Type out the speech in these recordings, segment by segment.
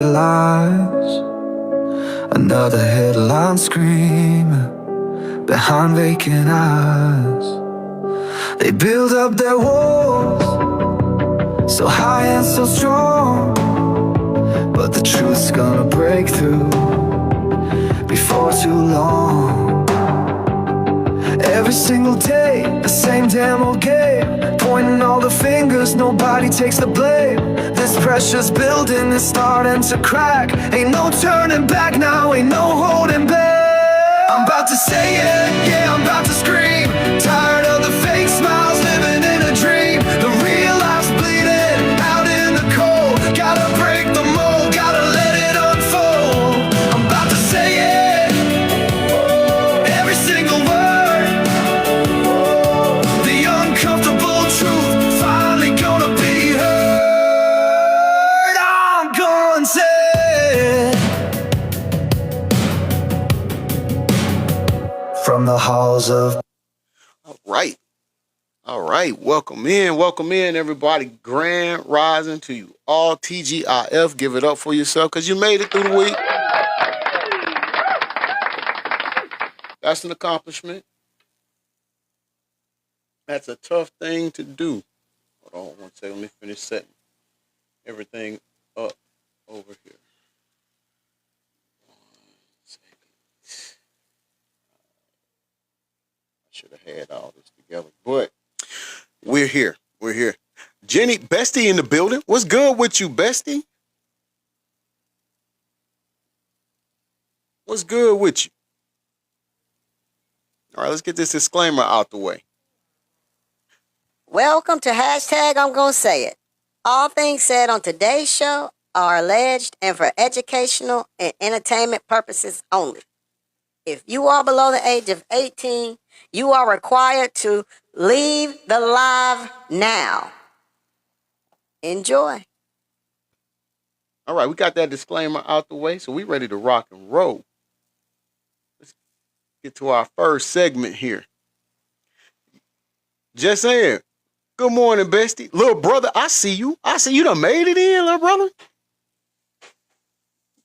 lies. Another headline screaming behind vacant eyes. They build up their walls so high and so strong, but the truth's gonna break through before too long. Every single day, the same damn old game, pointing all the fingers, nobody takes the blame. This precious building is starting to crack. Ain't no turning back now, ain't no holding back. I'm about to say it, yeah, I'm about to scream. Tired of the fake smiles, living in a dream. The real life's bleeding out in the cold. Gotta break the mold, gotta let it unfold. I'm about to say it, every single word. The uncomfortable truth finally gonna be heard. I'm gonna say it. From the halls of All right. Welcome in, everybody. Grand rising to you all. TGIF, give it up for yourself because you made it through the week. That's an accomplishment. That's a tough thing to do. Hold on one second. Let me finish setting everything up over here. 1 second. I should have had all this together, but we're here. Jenny, Bestie in the building. What's good with you, Bestie? What's good with you? All right, let's get this disclaimer out the way. Welcome to hashtag I'm gonna say it. All things said on today's show are alleged and for educational and entertainment purposes only. If you are below the age of 18, you are required to leave the live now. Enjoy. All right, we got that disclaimer out the way, so we ready to rock and roll. Let's get to our first segment here. Just saying, good morning, Bestie. Little brother, I see you. You done made it in, little brother.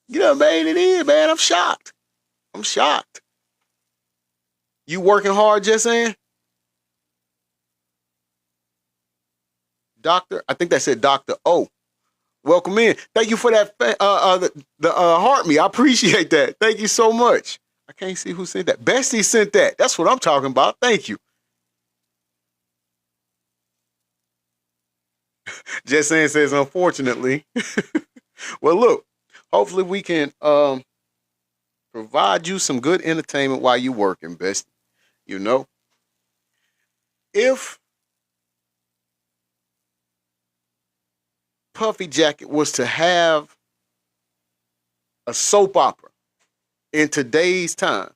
You done made it in, man. I'm shocked. You working hard, just saying? Doctor, I think that said Dr. O. Welcome in. Thank you for that, the heart me. I appreciate that. Thank you so much. I can't see who sent that. Bestie sent that. That's what I'm talking about. Thank you. Just saying says, unfortunately. Well, look, hopefully we can provide you some good entertainment while you're working, Bestie. You know, if Puffy Jacket was to have a soap opera in today's time,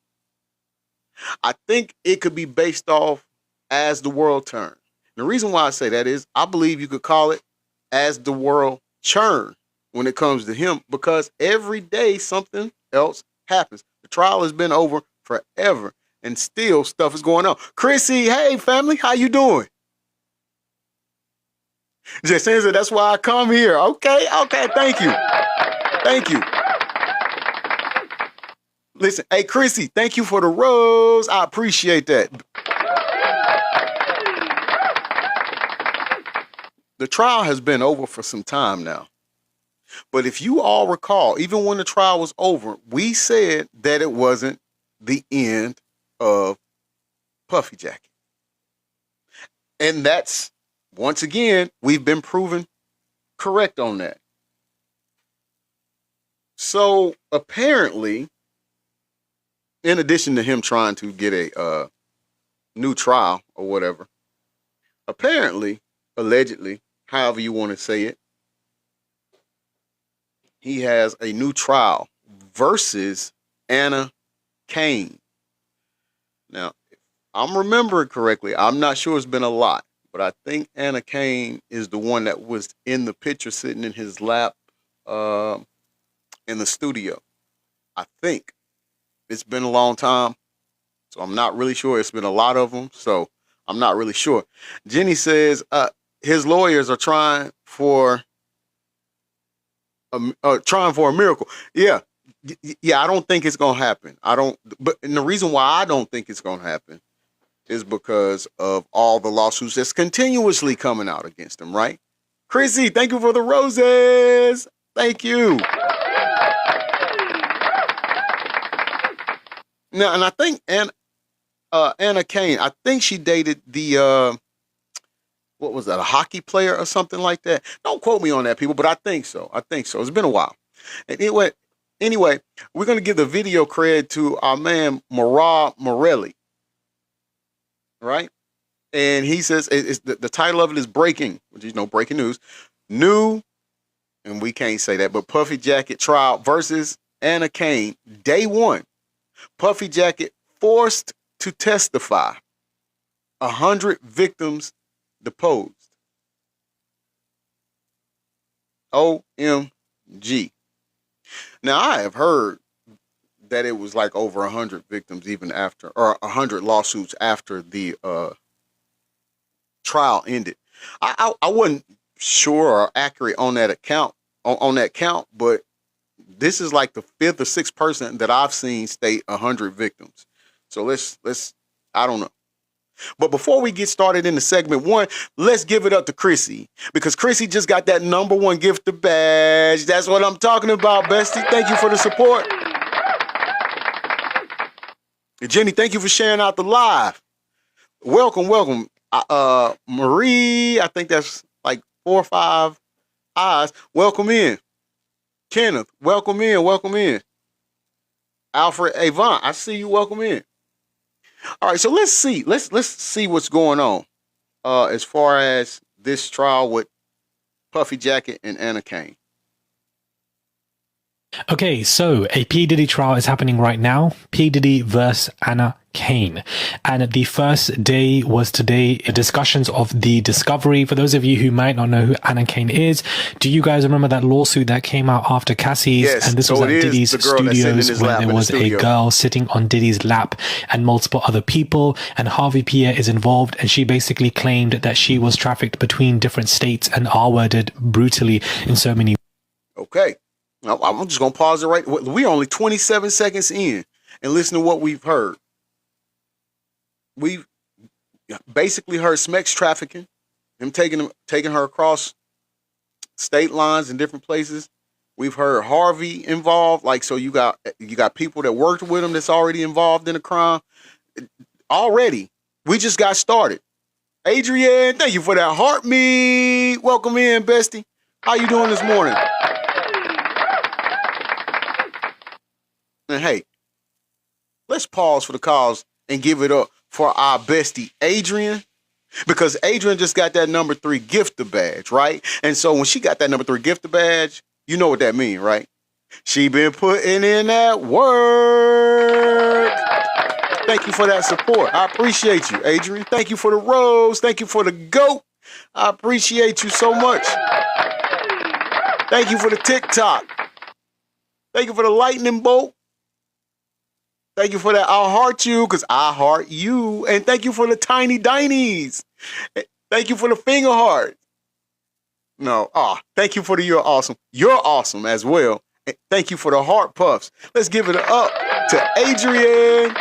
I think it could be based off As the World Turns. The reason why I say that is I believe you could call it As the World Churn when it comes to him, because every day something else happens. The trial has been over forever and still stuff is going on. Chrissy, hey family, how you doing? Just saying that's why I come here. Okay, thank you. Listen, hey Chrissy, thank you for the rose. I appreciate that. The trial has been over for some time now. But if you all recall, even when the trial was over, we said that it wasn't the end of Puffy Jacket. And that's, once again, we've been proven correct on that. So apparently, in addition to him trying to get a new trial or whatever, apparently, allegedly, however you want to say it, he has a new trial versus Anna Cain. Now, if I'm remembering correctly, I'm not sure it's been a lot, but I think Anna Cain is the one that was in the picture sitting in his lap in the studio. I think. It's been a long time, so I'm not really sure. It's been a lot of them, so I'm not really sure. Jenny says his lawyers are trying for trying for a miracle. Yeah. Yeah, I don't think it's gonna happen. I don't, and the reason why I don't think it's gonna happen is because of all the lawsuits that's continuously coming out against him, right? Chrissy, thank you for the roses. Thank you. Now, and I think Anna Kane, I think she dated the what was that, a hockey player or something like that? Don't quote me on that, people, but I think so. It's been a while. Anyway, we're gonna give the video credit to our man Mara Morelli, right? And he says it's the title of it is Breaking, which is breaking news. New, and we can't say that, but Puffy Jacket trial versus Anna Kane, day one. Puffy Jacket forced to testify. 100 victims deposed. OMG. Now, I have heard that it was like over 100 victims even after, or 100 lawsuits after the trial ended. I wasn't sure or accurate on that account, on that count, but this is like the 5th or 6th person that I've seen state 100 victims. So let's I don't know. But before we get started into segment one, let's give it up to Chrissy, because Chrissy just got that #1 gifted badge. That's what I'm talking about, bestie. Thank you for the support. And Jenny, thank you for sharing out the live. Welcome. Marie, I think that's like 4 or 5 eyes. Welcome in. Kenneth, welcome in. Alfred Avon, I see you. Welcome in. All right, so let's see what's going on as far as this trial with Puffy Jacket and Anna Kane. Okay, so a P. Diddy trial is happening right now. P. Diddy versus Anna Kane. And the first day was today, discussions of the discovery. For those of you who might not know who Anna Kane is, do you guys remember that lawsuit that came out after Cassie's? Yes, and this was at Diddy's studios, where there was a girl sitting on Diddy's lap and multiple other people. And Harvey Pierre is involved. And she basically claimed that she was trafficked between different states and R-worded brutally in so many. Okay. Now, I'm just going to pause it right. We're only 27 seconds in and listen to what we've heard. We've basically heard Smex trafficking, him taking her across state lines in different places. We've heard Harvey involved. Like, so you got people that worked with him that's already involved in a crime. Already, we just got started. Adrienne, thank you for that heart meet. Welcome in, bestie. How you doing this morning? And hey, let's pause for the cause and give it up for our bestie, Adrian, because Adrian just got that #3 gifter badge, right? And so when she got that #3 gifter badge, you know what that means, right? She been putting in that work. Thank you for that support. I appreciate you, Adrian. Thank you for the rose. Thank you for the goat. I appreciate you so much. Thank you for the TikTok. Thank you for the lightning bolt. Thank you for that. I'll heart you because I heart you. And thank you for the tiny dinies. Thank you for the finger heart. No. Thank you for the you're awesome. You're awesome as well. And thank you for the heart puffs. Let's give it up to Adrian.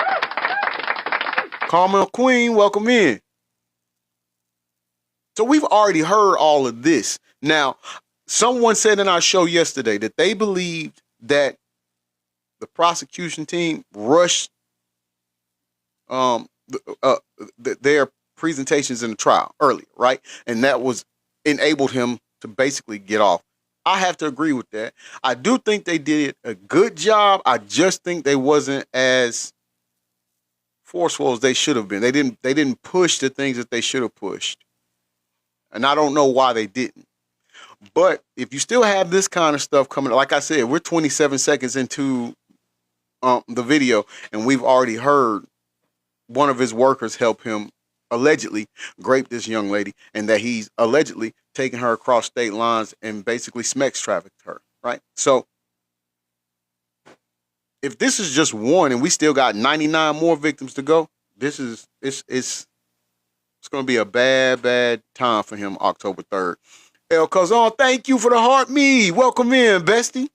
Carmel Queen, welcome in. So we've already heard all of this. Now, someone said in our show yesterday that they believed that the prosecution team rushed their presentations in the trial earlier, right? And that was enabled him to basically get off. I have to agree with that. I do think they did a good job. I just think they wasn't as forceful as they should have been. They didn't push the things that they should have pushed. And I don't know why they didn't. But if you still have this kind of stuff coming, like I said, we're 27 seconds into the video, and we've already heard one of his workers help him allegedly grape this young lady, and that he's allegedly taken her across state lines and basically Smex trafficked her, right? So if this is just one and we still got 99 more victims to go, it's going to be a bad time for him October 3rd. El Cazon, thank you for the heart me. Welcome in, bestie.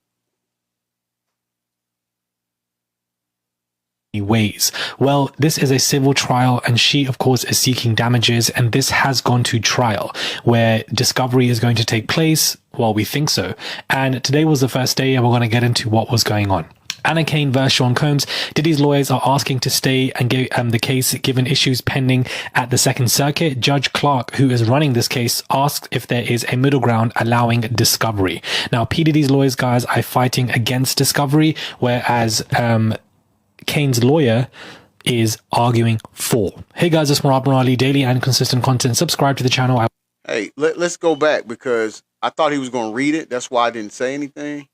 Ways. Well, this is a civil trial and she of course is seeking damages, and this has gone to trial where discovery is going to take place. Well, we think so, and today was the first day and we're going to get into what was going on. Anna Cain versus Sean Combs. Diddy's lawyers are asking to stay and give the case given issues pending at the Second Circuit. Judge Clark, who is running this case, asked if there is a middle ground allowing discovery. Now, P. Diddy's lawyers, guys, are fighting against discovery, whereas Cain's lawyer is arguing for. Hey guys, it's Murad Murali, daily and consistent content. Subscribe to the channel. Hey, let's go back because I thought he was going to read it. That's why I didn't say anything.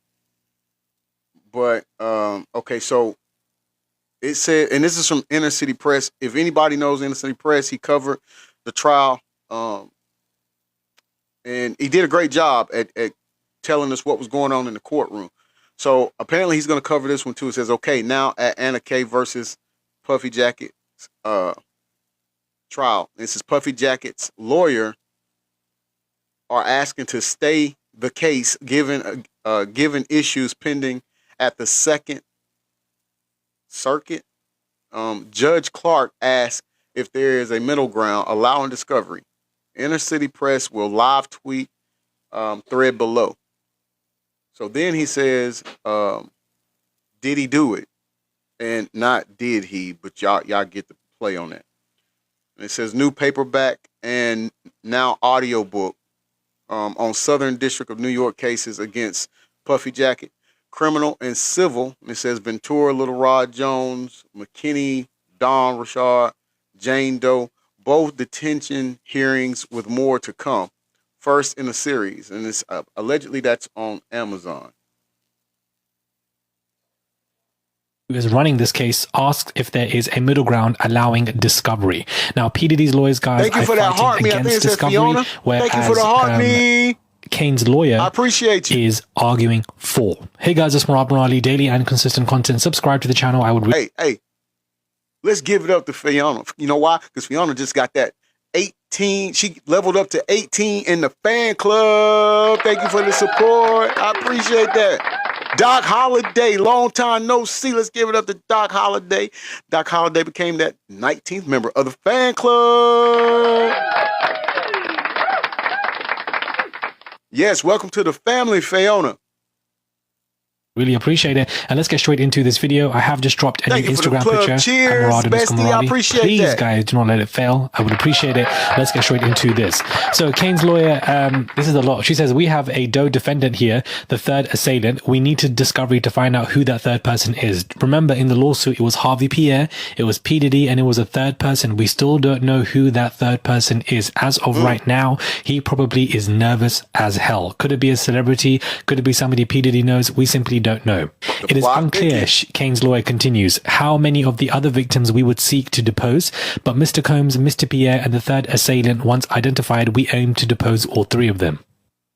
But, okay, so it said, and this is from Inner City Press. If anybody knows Inner City Press, he covered the trial. And he did a great job at telling us what was going on in the courtroom. So apparently he's going to cover this one too. It says, okay, now at Anna K versus Puffy Jacket's trial. This is Puffy Jacket's lawyer are asking to stay the case given issues pending at the Second Circuit. Judge Clark asked if there is a middle ground allowing discovery. Inner City Press will live tweet thread below. So then he says, did he do it? And not did he, but y'all get the play on that. And it says new paperback and now audiobook on Southern District of New York cases against Puffy Jacket, criminal and civil. And it says Ventura, Little Rod Jones, McKinney, Don Rashad, Jane Doe, both detention hearings with more to come. First in a series, and it's allegedly that's on Amazon. Who is running this case asked if there is a middle ground allowing discovery. Now, P. Diddy's lawyers, guys, thank you for that heart me. I think it says Fiona. Thank you for the heart me. Cain's lawyer, I appreciate you, is arguing for. Hey guys, it's Murad Murali, daily and consistent content. Subscribe to the channel. I would. Hey, let's give it up to Fiona. You know why? Because Fiona just got that 18. She leveled up to 18 in the fan club. Thank you for the support. I appreciate that. Doc Holiday, long time no see. Let's give it up to Doc Holiday. Doc Holiday became that 19th member of the fan club. Yes, welcome to the family, Fiona. Really appreciate it. And let's get straight into this video. I have just dropped a new Instagram picture. Cheers, bestie. I appreciate Please, that. guys, do not let it fail. I would appreciate it. Let's get straight into this. So Cain's lawyer, this is a lot. She says, we have a Doe defendant here, the third assailant. We need to discovery to find out who that third person is. Remember, in the lawsuit, it was Harvey Pierre, it was P. Diddy, and it was a third person. We still don't know who that third person is. As of right now, he probably is nervous as hell. Could it be a celebrity? Could it be somebody P. Diddy knows? We simply don't know. It is unclear, Cain's lawyer continues, how many of the other victims we would seek to depose, but Mr. Combs, Mr. Pierre, and the third assailant once identified, we aim to depose all three of them.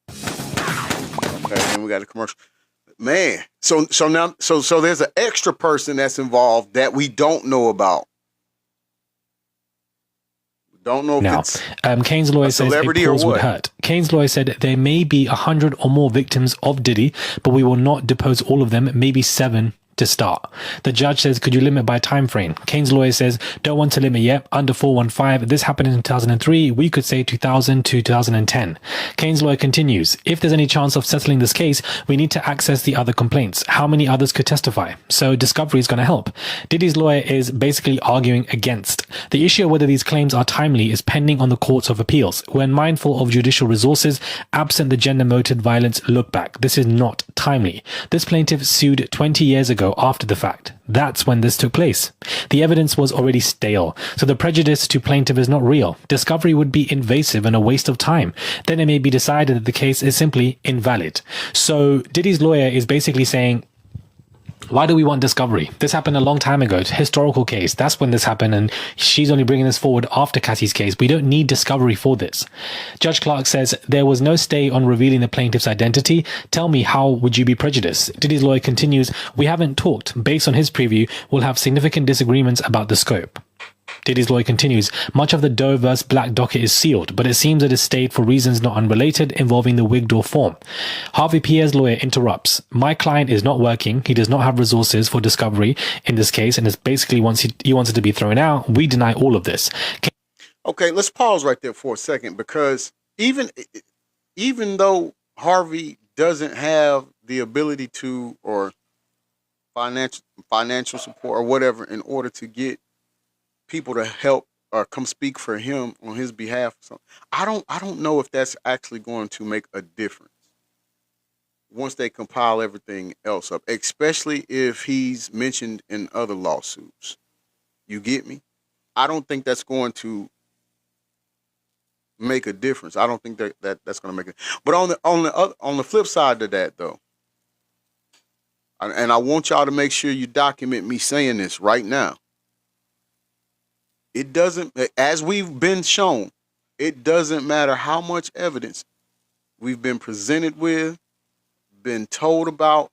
Okay, and we got a commercial. Man, so now there's an extra person that's involved that we don't know about. Don't know if it's Cain's lawyer says a pause would hurt. Cain's lawyer said there may be 100 or more victims of Diddy, but we will not depose all of them, maybe 7 to start. The judge says, could you limit by time frame? Cain's lawyer says, don't want to limit yet, under 415. This happened in 2003. We could say 2000 to 2010. Cain's lawyer continues, if there's any chance of settling this case, we need to access the other complaints. How many others could testify? So discovery is going to help. Diddy's lawyer is basically arguing against. The issue of whether these claims are timely is pending on the courts of appeals. When mindful of judicial resources, absent the gender motivated violence look back, this is not timely. This plaintiff sued 20 years ago after the fact. That's when this took place. The evidence was already stale, so the prejudice to plaintiff is not real. Discovery would be invasive and a waste of time. Then it may be decided that the case is simply invalid. So Diddy's lawyer is basically saying, why do we want discovery? This happened a long time ago. It's a historical case. That's when this happened, and she's only bringing this forward after Cassie's case. We don't need discovery for this. Judge Clark says there was no stay on revealing the plaintiff's identity. Tell me, how would you be prejudiced? Diddy's lawyer continues, we haven't talked. Based on his preview, we'll have significant disagreements about the scope. Diddy's lawyer continues, much of the Doe vs. Black docket is sealed, but it seems it is stayed for reasons not unrelated involving the Wigdor form. Harvey Pierre's lawyer interrupts. My client is not working. He does not have resources for discovery in this case, and it's basically he wants it to be thrown out. We deny all of this. Okay, let's pause right there for a second, because even though Harvey doesn't have the ability to, or financial support or whatever, in order to get people to help or come speak for him on his behalf, so I don't know if that's actually going to make a difference once they compile everything else up, especially if he's mentioned in other lawsuits. You get me? I don't think that's going to make a difference. I don't think that's going to make it. But on the flip side of that, though, and I want y'all to make sure you document me saying this right now. It doesn't, as we've been shown, it doesn't matter how much evidence we've been presented with, been told about.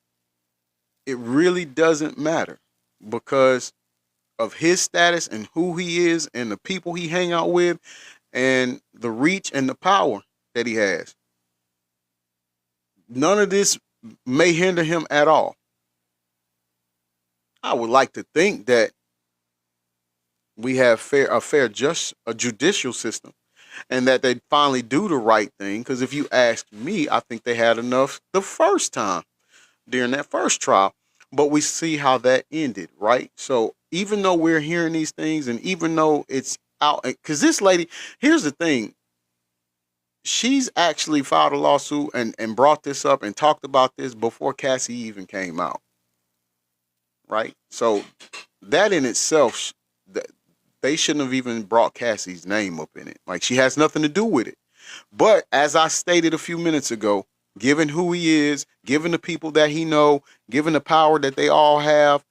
It really doesn't matter, because of his status and who he is and the people he hang out with and the reach and the power that he has. None of this may hinder him at all. I would like to think that we have a judicial system, and that they finally do the right thing. Because if you ask me, I think they had enough the first time during that first trial, but we see how that ended, right? So even though we're hearing these things, and even though it's out, because this lady, here's the thing, she's actually filed a lawsuit and brought this up and talked about this before Cassie even came out, right? So that in itself, they shouldn't have even brought Cassie's name up in it. Like, she has nothing to do with it. But as I stated a few minutes ago, given who he is, given the people that he know, given the power that they all have,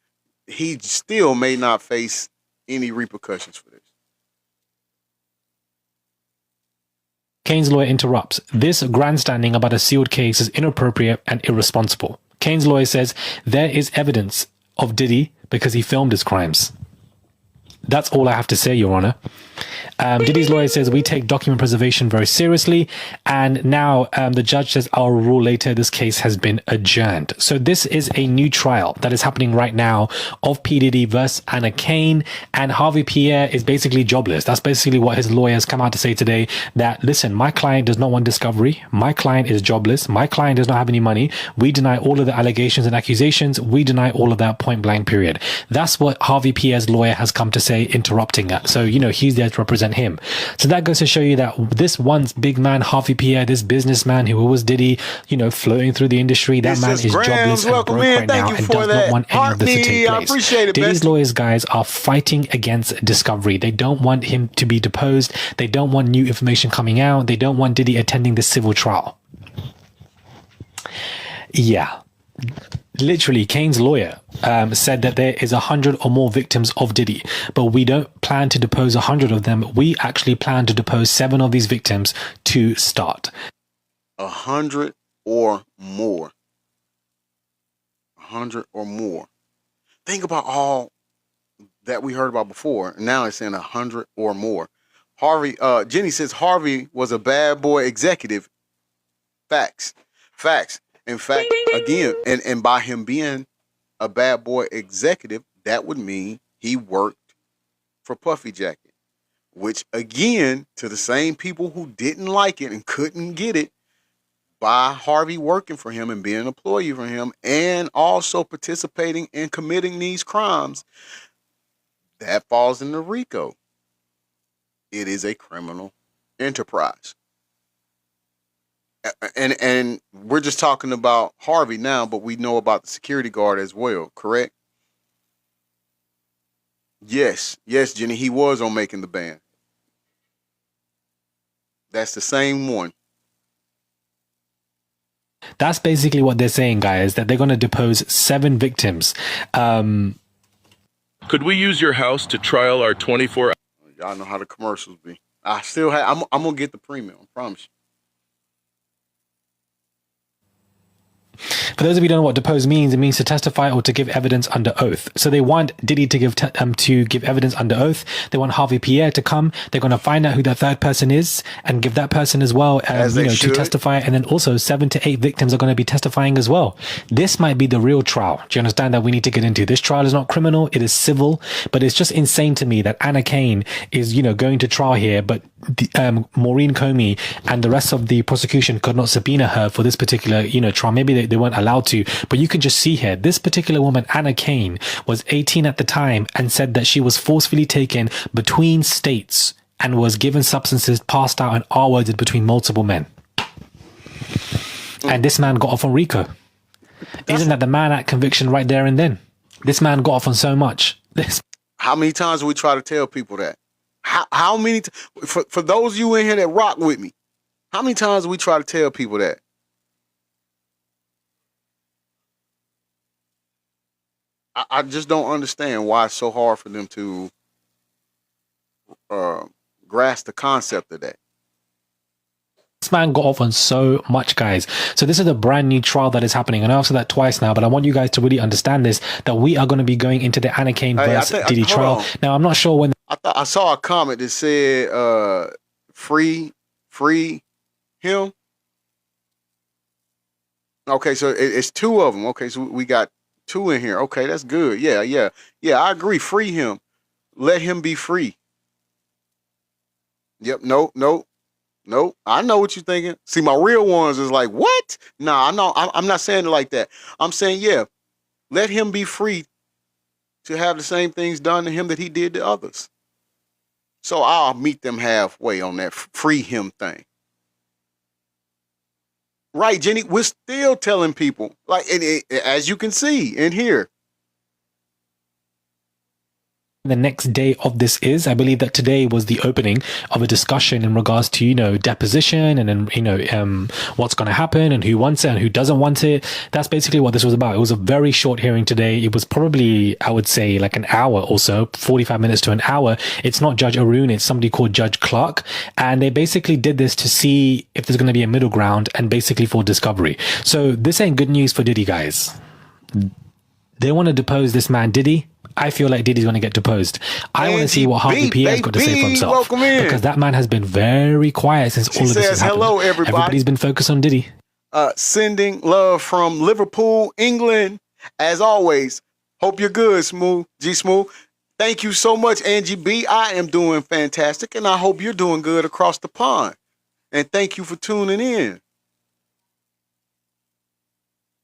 he still may not face any repercussions for this. Kane's lawyer interrupts. This grandstanding about a sealed case is inappropriate and irresponsible. Kane's lawyer says there is evidence of Diddy because he filmed his crimes. That's all I have to say, Your Honor. Diddy's lawyer says we take document preservation very seriously, and now the judge says I'll rule later. This case has been adjourned. So this is a new trial that is happening right now of P. Diddy versus Anna Kane, and Harvey Pierre is basically jobless. That's basically what his lawyers come out to say today, that listen, my client does not want discovery. My client is jobless. My client does not have any money. We deny all of the allegations and accusations. We deny all of that, point blank, period. That's what Harvey Pierre's lawyer has come to say, interrupting that. So, he's there to represent him. So that goes to show you that this once big man, Harvey Pierre, this businessman who was Diddy, floating through the industry, that man is jobless and broke right now and does not want any of this to take place. I appreciate it, Diddy's lawyers, guys, are fighting against discovery. They don't want him to be deposed. They don't want new information coming out. They don't want Diddy attending the civil trial. Yeah. Literally, Kane's lawyer said that there is 100 or more victims of Diddy, but we don't plan to depose 100 of them. We actually plan to depose 7 of these victims to start. 100 or more. 100 or more. Think about all that we heard about before. And now it's saying 100 or more. Harvey, Jenny says Harvey was a bad boy executive. Facts. In fact, again, and by him being a bad boy executive, that would mean he worked for Puffy Jacket, which again, to the same people who didn't like it and couldn't get it, by Harvey working for him and being an employee for him and also participating in committing these crimes, that falls into RICO. It is a criminal enterprise. And we're just talking about Harvey now, but we know about the security guard as well, correct? Yes, Jenny, he was on Making the Band. That's the same one. That's basically what they're saying, guys, that they're going to depose 7 victims. Could we use your house to trial our 24? Y'all know how the commercials be. I still have, I'm going to get the premium, I promise you. For those of you who don't know what depose means, it means to testify or to give evidence under oath. So they want Diddy to give evidence under oath. They want Harvey Pierre to come. They're going to find out who that third person is and give that person as well, to testify. And then also 7 to 8 victims are going to be testifying as well. This might be the real trial. Do you understand that we need to get into? This trial is not criminal. It is civil, but it's just insane to me that Anna Cain is, going to trial here, but Maureen Comey and the rest of the prosecution could not subpoena her for this particular, trial. Maybe they weren't allowed to, but you can just see here, this particular woman, Anna Cain, was 18 at the time and said that she was forcefully taken between states and was given substances, passed out and R-worded between multiple men. And this man got off on RICO. Isn't that the man at conviction right there and then? This man got off on so much. How many times do we try to tell people that? How many, for those of you in here that rock with me, how many times do we try to tell people that? I just don't understand why it's so hard for them to grasp the concept of that. This man got off on so much, guys. So this is a brand new trial that is happening. And I've said that twice now, but I want you guys to really understand this, that we are going to be going into the Anna Cain versus Diddy trial. Now, I'm not sure when. I saw a comment that said, free him. Okay, so it's 2 of them. Okay, so we got 2 in here. Okay, that's good. Yeah, I agree. Free him. Let him be free. Yep, nope. I know what you're thinking. See, my real ones is like, what? Nah, I'm not saying it like that. I'm saying, yeah, let him be free to have the same things done to him that he did to others. So I'll meet them halfway on that free him thing. Right, Jenny, we're still telling people, like, as you can see in here. The next day of this is, I believe that today was the opening of a discussion in regards to, deposition and then, what's going to happen and who wants it and who doesn't want it. That's basically what this was about. It was a very short hearing today. It was probably, I would say, like an hour or so, 45 minutes to an hour. It's not Judge Arun, it's somebody called Judge Clark. And they basically did this to see if there's going to be a middle ground and basically for discovery. So this ain't good news for Diddy, guys. They want to depose this man, Diddy. I feel like Diddy's going to get deposed. I want to see what Harvey Pierre's got to say for himself. Because that man has been very quiet since all of this has happened. Hello, everybody. Everybody's been focused on Diddy. Sending love from Liverpool, England. As always, hope you're good, Smooth. G Smooth. Thank you so much, Angie B. I am doing fantastic, and I hope you're doing good across the pond. And thank you for tuning in.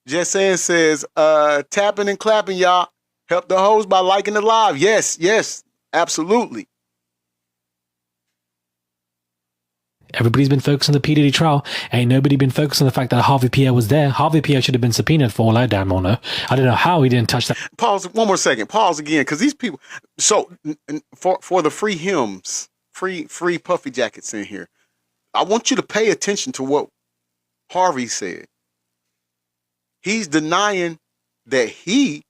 Jessan says, tapping and clapping, y'all. Help the host by liking the live. Yes, absolutely. Everybody's been focused on the P. Diddy trial. Ain't nobody been focused on the fact that Harvey Pierre was there. Harvey Pierre should have been subpoenaed for all I damn well know. I don't know how he didn't touch that. Pause one more second. Pause again, because these people. So for the free hymns, free puffy jackets in here, I want you to pay attention to what Harvey said. He's denying that he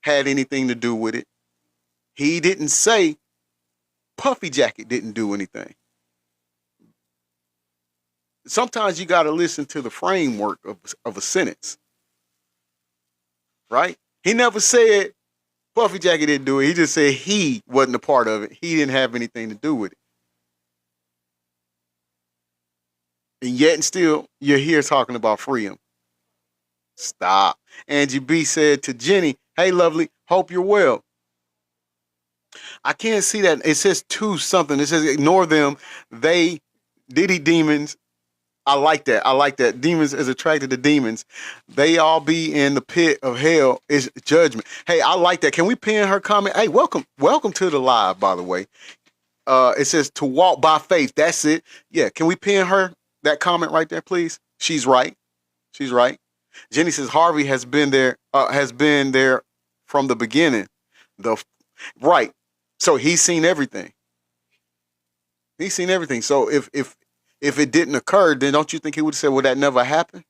had anything to do with it. He didn't say Puffy Jacket didn't do anything. Sometimes you got to listen to the framework of a sentence, right? He never said Puffy Jacket didn't do it. He just said he wasn't a part of it. He didn't have anything to do with it. And yet and still, you're here talking about freedom. Stop. Angie B said to Jenny, hey, lovely, hope you're well. I can't see that. It says 2 something. It says ignore them. They, Diddy demons. I like that. Demons is attracted to demons. They all be in the pit of hell is judgment. Hey, I like that. Can we pin her comment? Hey, welcome to the live, by the way. It says to walk by faith. That's it. Yeah. Can we pin her that comment right there, please? She's right. Jenny says Harvey has been there from the beginning. Right. So he's seen everything. So if it didn't occur, then don't you think he would have said, well, that never happened?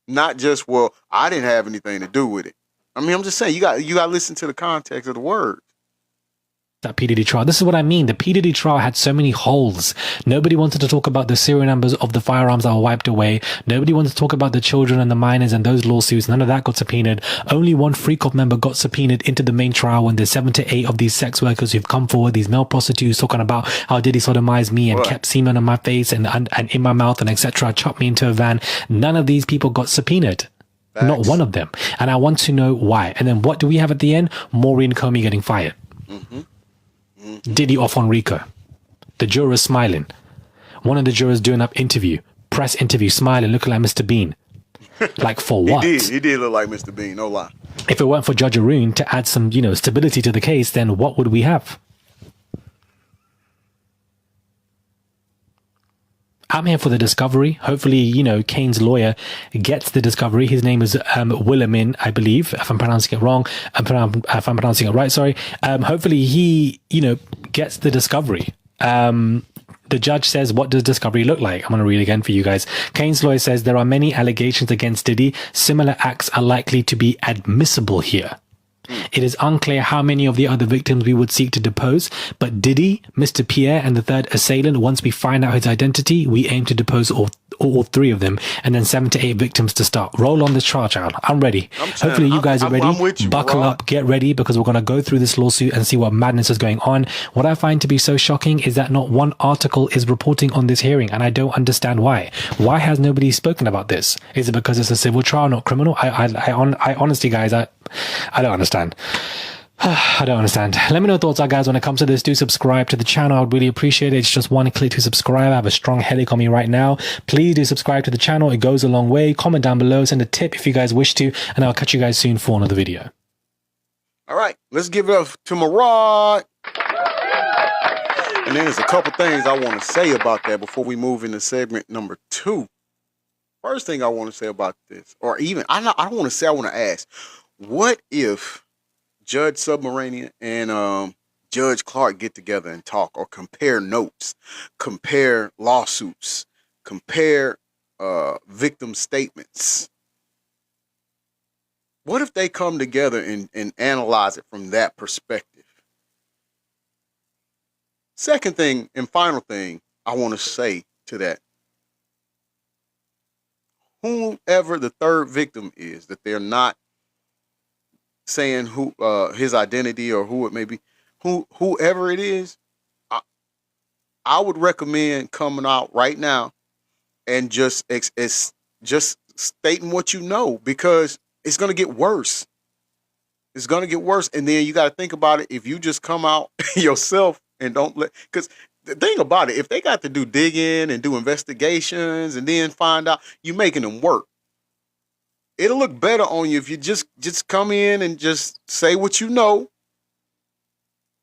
Not just, well, I didn't have anything to do with it. I mean, I'm just saying, you got to listen to the context of the word. that P. Diddy trial. This is what I mean. The P. Diddy trial had so many holes. Nobody wanted to talk about the serial numbers of the firearms that were wiped away. Nobody wanted to talk about the children and the minors and those lawsuits. None of that got subpoenaed. Only one Freak Off member got subpoenaed into the main trial when there's 7 to 8 of these sex workers who've come forward, these male prostitutes talking about how Diddy sodomized me and Right. kept semen on my face and in my mouth and etc. Chopped me into a van. None of these people got subpoenaed. Not Facts. one of them. And I want to know why. And then what do we have at the end? Maureen Comey getting fired. Diddy off on Rico. The jurors smiling. One of the jurors doing up interview, press interview, smiling, looking like Mr. Bean. Like for what? He did look like Mr. Bean, no lie. If it weren't for Judge Arun to add some, stability to the case, then what would we have? I'm here for the discovery. Hopefully, Kane's lawyer gets the discovery. His name is Williamin, I believe, if I'm pronouncing it wrong. If I'm pronouncing it right, sorry. Hopefully he, gets the discovery. The judge says, what does discovery look like? I'm going to read again for you guys. Kane's lawyer says there are many allegations against Diddy. Similar acts are likely to be admissible here. It is unclear how many of the other victims we would seek to depose, but Diddy, Mr. Pierre, and the third assailant, once we find out his identity, we aim to depose all 3 of them, and then 7 to 8 victims to start. Roll on this trial, child. I'm ready. Hopefully you guys are ready. I'm with you, Buckle Rod. up, get ready, because we're going to go through this lawsuit and see what madness is going on. What I find to be so shocking is that not one article is reporting on this hearing, and I don't understand why. Why has nobody spoken about this? Is it because it's a civil trial, not criminal? I honestly, guys, I don't understand. I don't understand. Let me know your thoughts are, guys, when it comes to this. Do subscribe to the channel. I would really appreciate it. It's just one click to subscribe. I have a strong headache on me right now. Please do subscribe to the channel. It goes a long way. Comment down below. Send a tip if you guys wish to. And I'll catch you guys soon for another video. All right, let's give it up to Murad. And then there's a couple things I want to say about that before we move into segment number 2. First thing I want to say about this, or even, I don't want to say, I want to ask, what if Judge Submarinian and Judge Clark get together and talk, or compare notes, compare lawsuits, compare victim statements? What if they come together and analyze it from that perspective? Second thing and final thing I want to say to that, whoever the third victim is that they're not saying who his identity or who it may be, whoever it is, I would recommend coming out right now and just stating what you know, because it's going to get worse. It's going to get worse. And then you got to think about it. If you just come out yourself and don't because the thing about it, if they got to do digging and do investigations and then find out, you making them work. It'll look better on you if you just come in and just say what you know,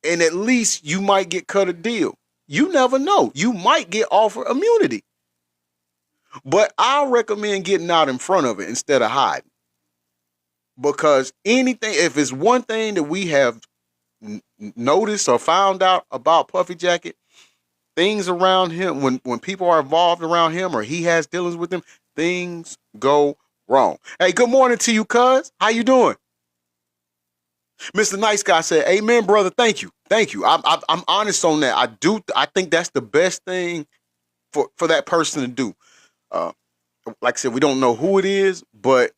and at least you might get cut a deal. You never know. You might get offered immunity. But I recommend getting out in front of it instead of hiding. Because anything, if it's one thing that we have noticed or found out about Puffy Jacket, things around him, when people are involved around him or he has dealings with them, things go wrong. Hey, good morning to you, cuz. How you doing? Mr. Nice Guy said, amen, brother. Thank you. Thank you. I'm honest on that. I think that's the best thing for that person to do. Like I said, we don't know who it is, but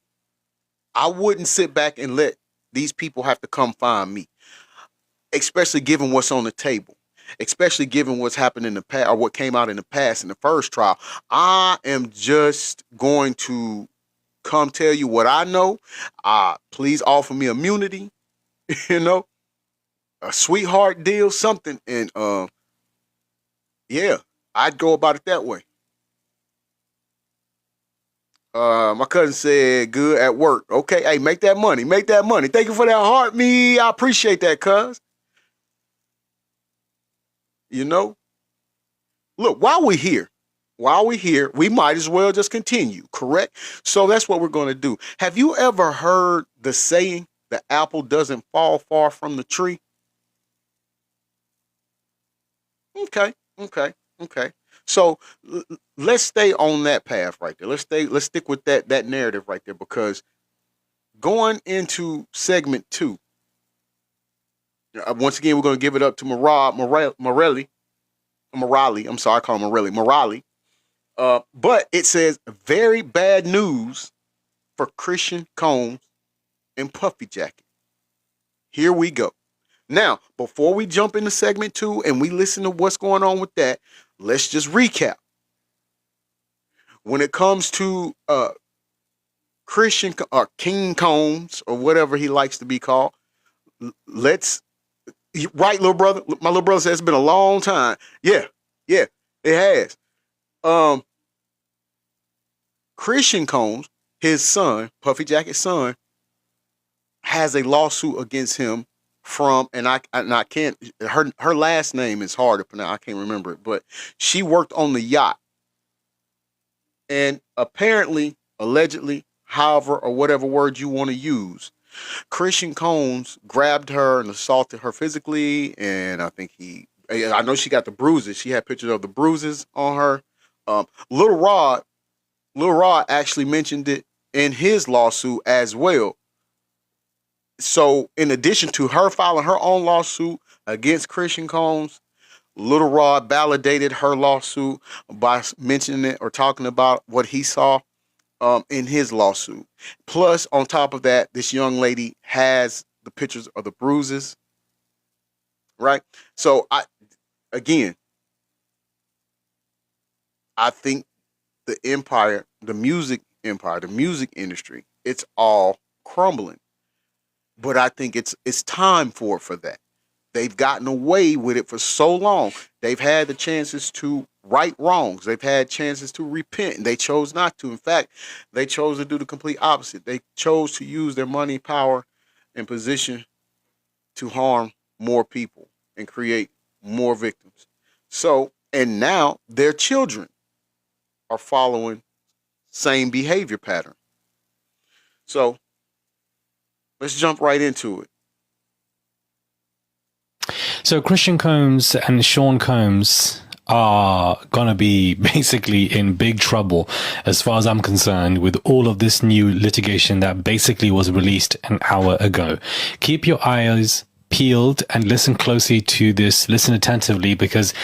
I wouldn't sit back and let these people have to come find me, especially given what's on the table, especially given what's happened in the past or what came out in the past in the first trial. I am just going to come tell you what I know. Please offer me immunity, a sweetheart deal, something. And yeah, I'd go about it that way. My cousin said, good at work. Okay, hey, make that money. Make that money. Thank you for that heart, me. I appreciate that, cuz. Look, while we're here, we might as well just continue, correct? So that's what we're going to do. Have you ever heard the saying, the apple doesn't fall far from the tree? Okay. So let's stay on that path right there. Let's stick with that narrative right there, because going into segment 2, Once again, we're going to give it up to Morelli. I'm sorry, I call him Morali. But it says very bad news for Christian Combs and Puffy Jacket. Here we go. Now, before we jump into segment 2 and we listen to what's going on with that, let's just recap. When it comes to Christian or King Combs or whatever he likes to be called, right, little brother? My little brother says it's been a long time. Yeah, it has. Christian Combs, his son, Puffy Jacket's son, has a lawsuit against him from, and I can't, her last name is hard to pronounce. I can't remember it, but she worked on the yacht. And apparently, allegedly, however, or whatever word you want to use, Christian Combs grabbed her and assaulted her physically. And I know she got the bruises. She had pictures of the bruises on her. Lil Rod actually mentioned it in his lawsuit as well. So in addition to her filing her own lawsuit against Christian Combs, Lil Rod validated her lawsuit by mentioning it or talking about what he saw in his lawsuit. Plus, on top of that, this young lady has the pictures of the bruises. Right? So I think the music industry, it's all crumbling. But I think it's time for that. They've gotten away with it for so long. They've had the chances to right wrongs. They've had chances to repent, and they chose not to. In fact, they chose to do the complete opposite. They chose to use their money, power, and position to harm more people and create more victims. So, and now their children are following same behavior pattern. So, let's jump right into it. So Christian Combs and Sean Combs are gonna be basically in big trouble as far as I'm concerned with all of this new litigation that basically was released an hour ago. Keep your eyes peeled and listen closely to this. Listen attentively because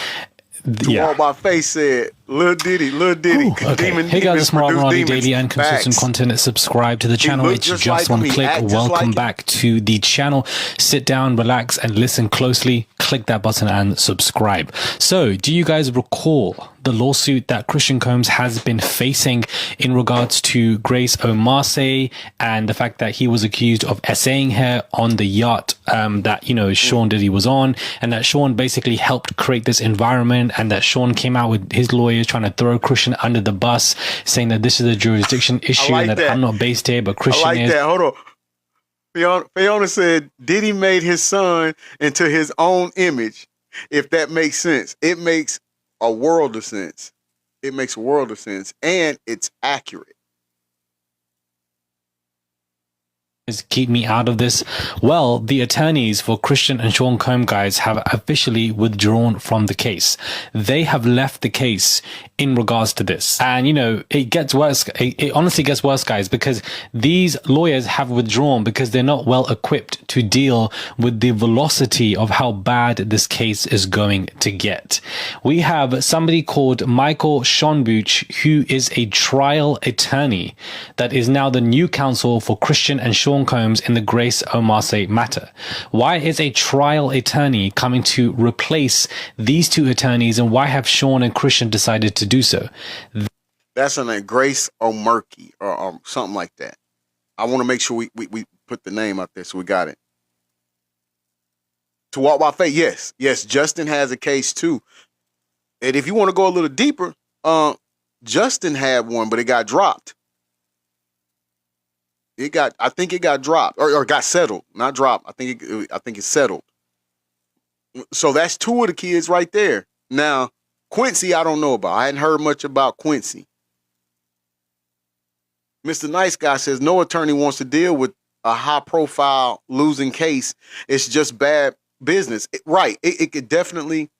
All my face said, Lil Diddy. Ooh, okay. Hey guys, it's Marvin Raleigh, daily and consistent content. Subscribe to the channel. It's just one click. Welcome back to the channel. Sit down, relax, and listen closely. Click that button and subscribe. So, do you guys recall the lawsuit that Christian Combs has been facing in regards to Grace O'Marcy and the fact that he was accused of essaying her on the yacht that, Sean Diddy was on, and that Sean basically helped create this environment, and that Sean came out with his lawyers trying to throw Christian under the bus, saying that this is a jurisdiction issue and that I'm not based here, but Christian is. That. Hold on. Fiona said Diddy made his son into his own image. If that makes sense, it makes a world of sense. It makes a world of sense, and it's accurate. Keep me out of this. Well, the attorneys for Christian and Sean Combs guys have officially withdrawn from the case. They have left the case in regards to this. And, it gets worse. It honestly gets worse, guys, because these lawyers have withdrawn because they're not well equipped to deal with the velocity of how bad this case is going to get. We have somebody called Michael Schonbuch, who is a trial attorney that is now the new counsel for Christian and Sean Combs in the Grace O'Marcy matter. Why is a trial attorney coming to replace these two attorneys, and why have Sean and Christian decided to do so? That's her name, Grace O'Marcy or something like that. I want to make sure we put the name out there so we got it. To walk by faith, yes, Justin has a case too. And if you want to go a little deeper, Justin had one, but it got dropped. I think it got dropped or got settled, not dropped. I think it's settled. So that's two of the kids right there. Now, Quincy, I don't know about. I hadn't heard much about Quincy. Mr. Nice Guy says no attorney wants to deal with a high-profile losing case. It's just bad business. It could definitely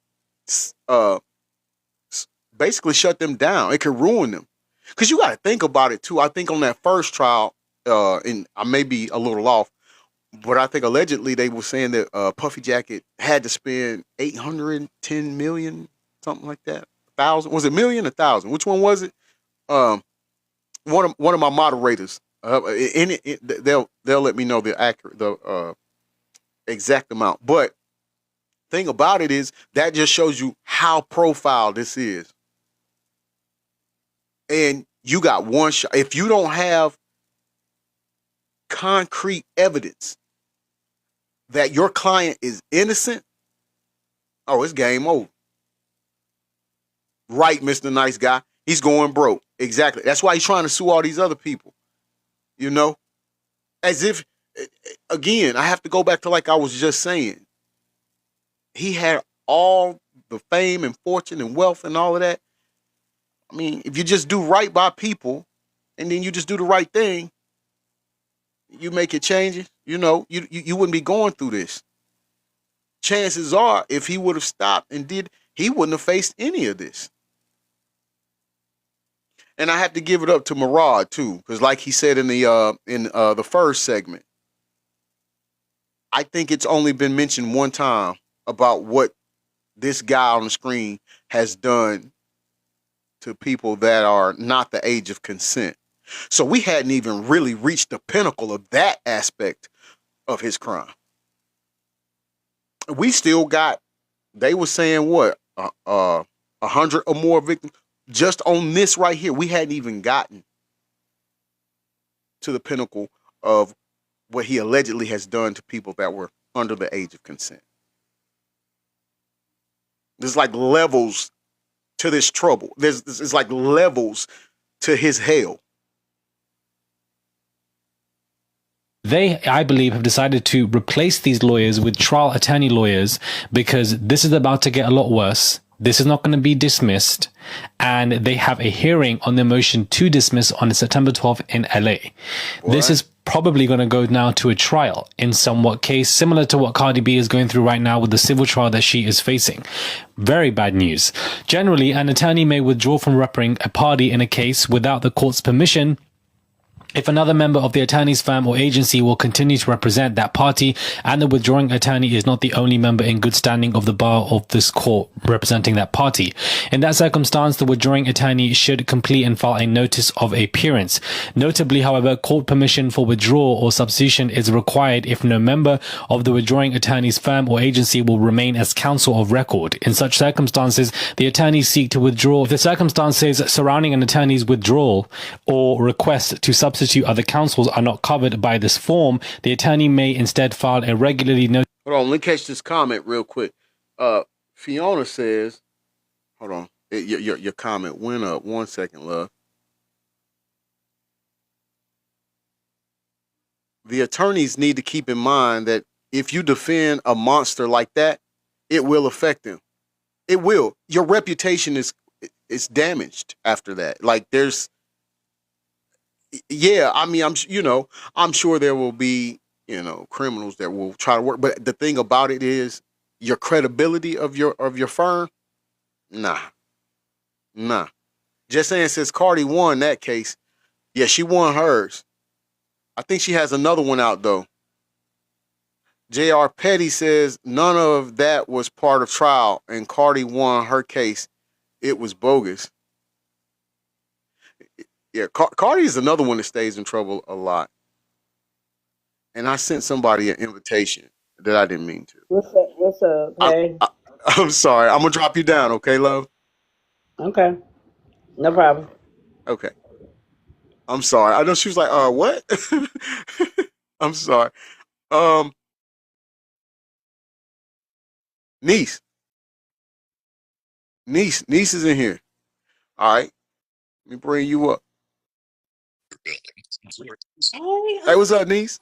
basically shut them down. It could ruin them. Because you got to think about it, too. I think on that first trial, and I may be a little off, But I think allegedly they were saying that Puffy Jacket had to spend 810 million, something like that. Thousand, was it million or thousand? Which one was it? Um, one of my moderators. They'll let me know the exact amount. But thing about it is that just shows you how profile this is. And you got one shot. If you don't have concrete evidence that your client is innocent, oh, it's game over. Right, Mr. Nice Guy. He's going broke. Exactly. That's why he's trying to sue all these other people. You know? As if, again, I have to go back to like I was just saying. He had all the fame and fortune and wealth and all of that. I mean, if you just do right by people and then you just do the right thing, you make it changes, you wouldn't be going through this. Chances are, if he would have stopped and he wouldn't have faced any of this. And I have to give it up to Murad too, because like he said in the first segment, I think it's only been mentioned one time about what this guy on the screen has done to people that are not the age of consent. So we hadn't even really reached the pinnacle of that aspect of his crime. We still got, they were saying what, 100 or more victims just on this right here. We hadn't even gotten to the pinnacle of what he allegedly has done to people that were under the age of consent. There's like levels to this trouble. There's like levels to his hell. They, I believe, have decided to replace these lawyers with trial attorney lawyers because this is about to get a lot worse. This is not going to be dismissed. And they have a hearing on the motion to dismiss on September 12th in LA. What? This is probably going to go now to a trial in somewhat case similar to what Cardi B is going through right now with the civil trial that she is facing. Very bad news. Generally, an attorney may withdraw from representing a party in a case without the court's permission if another member of the attorney's firm or agency will continue to represent that party and the withdrawing attorney is not the only member in good standing of the bar of this court representing that party. In that circumstance, the withdrawing attorney should complete and file a notice of appearance. Notably, however, court permission for withdrawal or substitution is required if no member of the withdrawing attorney's firm or agency will remain as counsel of record. In such circumstances, the attorneys seek to withdraw. If the circumstances surrounding an attorney's withdrawal or request to substitute other counsels are not covered by this form, the attorney may instead file a regularly notice. Hold on, let me catch this comment real quick. Fiona says, hold on, your comment went up. 1 second, love. The attorneys need to keep in mind that if you defend a monster like that, it will affect them. It will. Your reputation is damaged after that. Like there's, yeah, I mean, I'm sure there will be, criminals that will try to work. But the thing about it is your credibility of your firm. Nah. Just saying, since Cardi won that case, yeah, she won hers. I think she has another one out though. J.R. Petty says none of that was part of trial and Cardi won her case. It was bogus. Yeah, Cardi is another one that stays in trouble a lot. And I sent somebody an invitation that I didn't mean to. What's up? Hey. I'm sorry. I'm going to drop you down, okay, love? Okay. No problem. Okay. I'm sorry. I know she was like, what? I'm sorry. Niece is in here. All right. Let me bring you up. Hey, what's up, niece?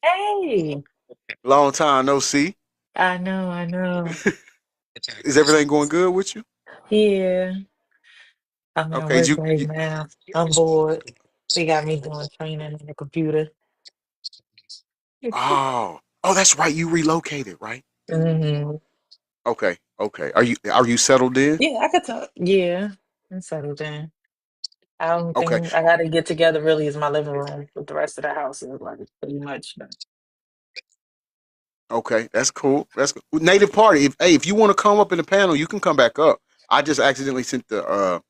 Hey, Long time no see. I know. Is everything going good with you? Yeah, I'm at Okay, work right now. I'm bored. They got me doing training on the computer. oh, that's right. You relocated, right? hmm Okay. Are you settled in? Yeah, I could talk. Yeah, I'm settled in. I don't Okay. think I got to get together really is my living room, but the rest of the house is like pretty much done. Okay, that's cool. That's cool. Native Party. If you want to come up in the panel, you can come back up. I just accidentally sent the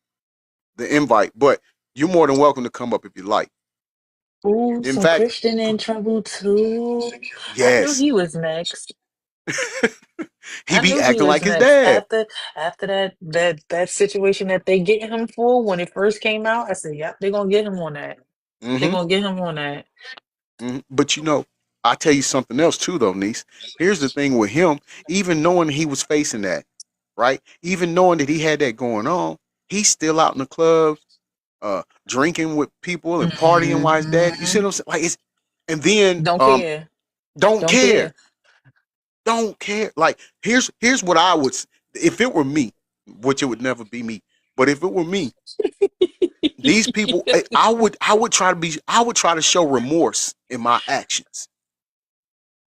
invite, but you're more than welcome to come up if you like. Ooh, In some fact, Christian in trouble too. I knew yes, he was next. he I be knew he acting was like his next. dad. After that situation that they get him for when it first came out, I said, "Yep, they're gonna get him on that. They're Hmm. gonna get him on that." But I tell you something else too, though, niece. Here's the thing with him. Even knowing he was facing that, right? Even knowing that he had that going on, he's still out in the clubs, drinking with people and partying while his dad. You see Hmm. what I'm saying? Like it's, and then Don't care. don't Don't care, care. don't care. Like here's what I would if it were me, which it would never be me, but if it were me, these people, I would try to show remorse in my actions.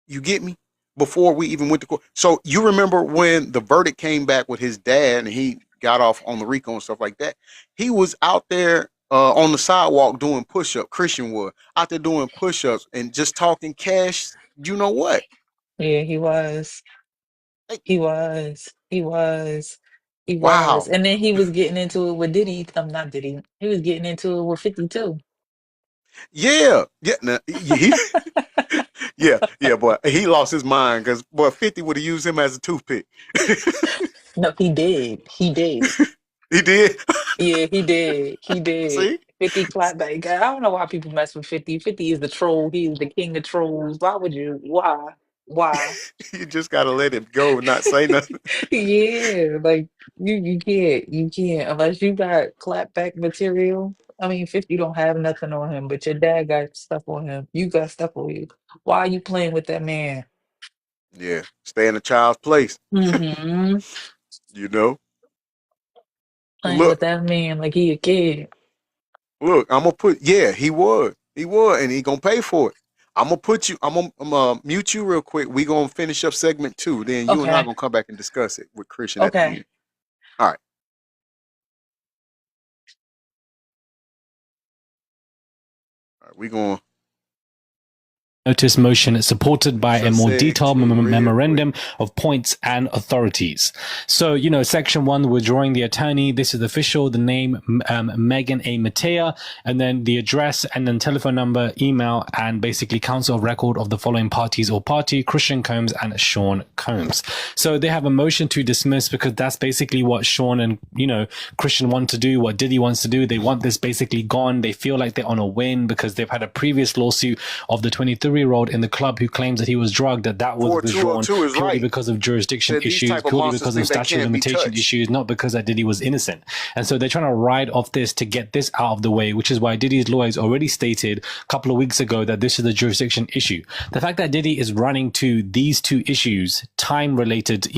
You get me? Before we even went to court. So you remember when the verdict came back with his dad and he got off on the RICO and stuff like that? He was out there on the sidewalk doing push-up. Christian was out there doing push-ups and just talking cash. You know what? Yeah, he was. Hey, He was. He was. He was. wow. And then he was getting into it with Diddy. Not Diddy. He was getting into it with 52. Yeah. Yeah. Nah, yeah, boy. He lost his mind because boy, 50 would have used him as a toothpick. No, he did. He did. He did. Yeah, he did. He did. See? 50 clapback. I don't know why people mess with 50. 50 is the troll. He is the king of trolls. Why would you? Why? Why? You just gotta let it go and not say nothing. Yeah, like you can't unless you got clapback material. I mean, 50 don't have nothing on him, but your dad got stuff on him. You got stuff on you. Why are you playing with that man? Yeah. Stay in a child's place. Mm-hmm. You know? Playing with Look, that man like he a kid. I'm gonna put. Yeah, he would, and he gonna pay for it. I'm gonna put you. I'm gonna mute you real quick. We gonna finish up segment 2. Then you and I Okay. gonna come back and discuss it with Christian at the Okay. end. All right. All right. We gonna. Notice motion supported by a more Seg detailed 2 real quick. memorandum of points and authorities. So, section 1, withdrawing the attorney. This is official, the name, Megan A. Matea, and then the address, and then telephone number, email, and basically council of record of the following parties or party, Christian Combs and Sean Combs. So they have a motion to dismiss because that's basically what Sean and, Christian want to do, what Diddy wants to do. They want this basically gone. They feel like they're on a win because they've had a previous lawsuit of the 23-year-old in the club who claims that he was drugged, that was withdrawn 4202 is purely right. because of jurisdiction Said these issues, type of purely monsters because of think they statute of can't be limitation touched. issues, not because that Diddy was innocent. And so they're trying to ride off this to get this out of the way, which is why Diddy's lawyers already stated a couple of weeks ago that this is a jurisdiction issue. The fact that Diddy is running to these two issues, time-related,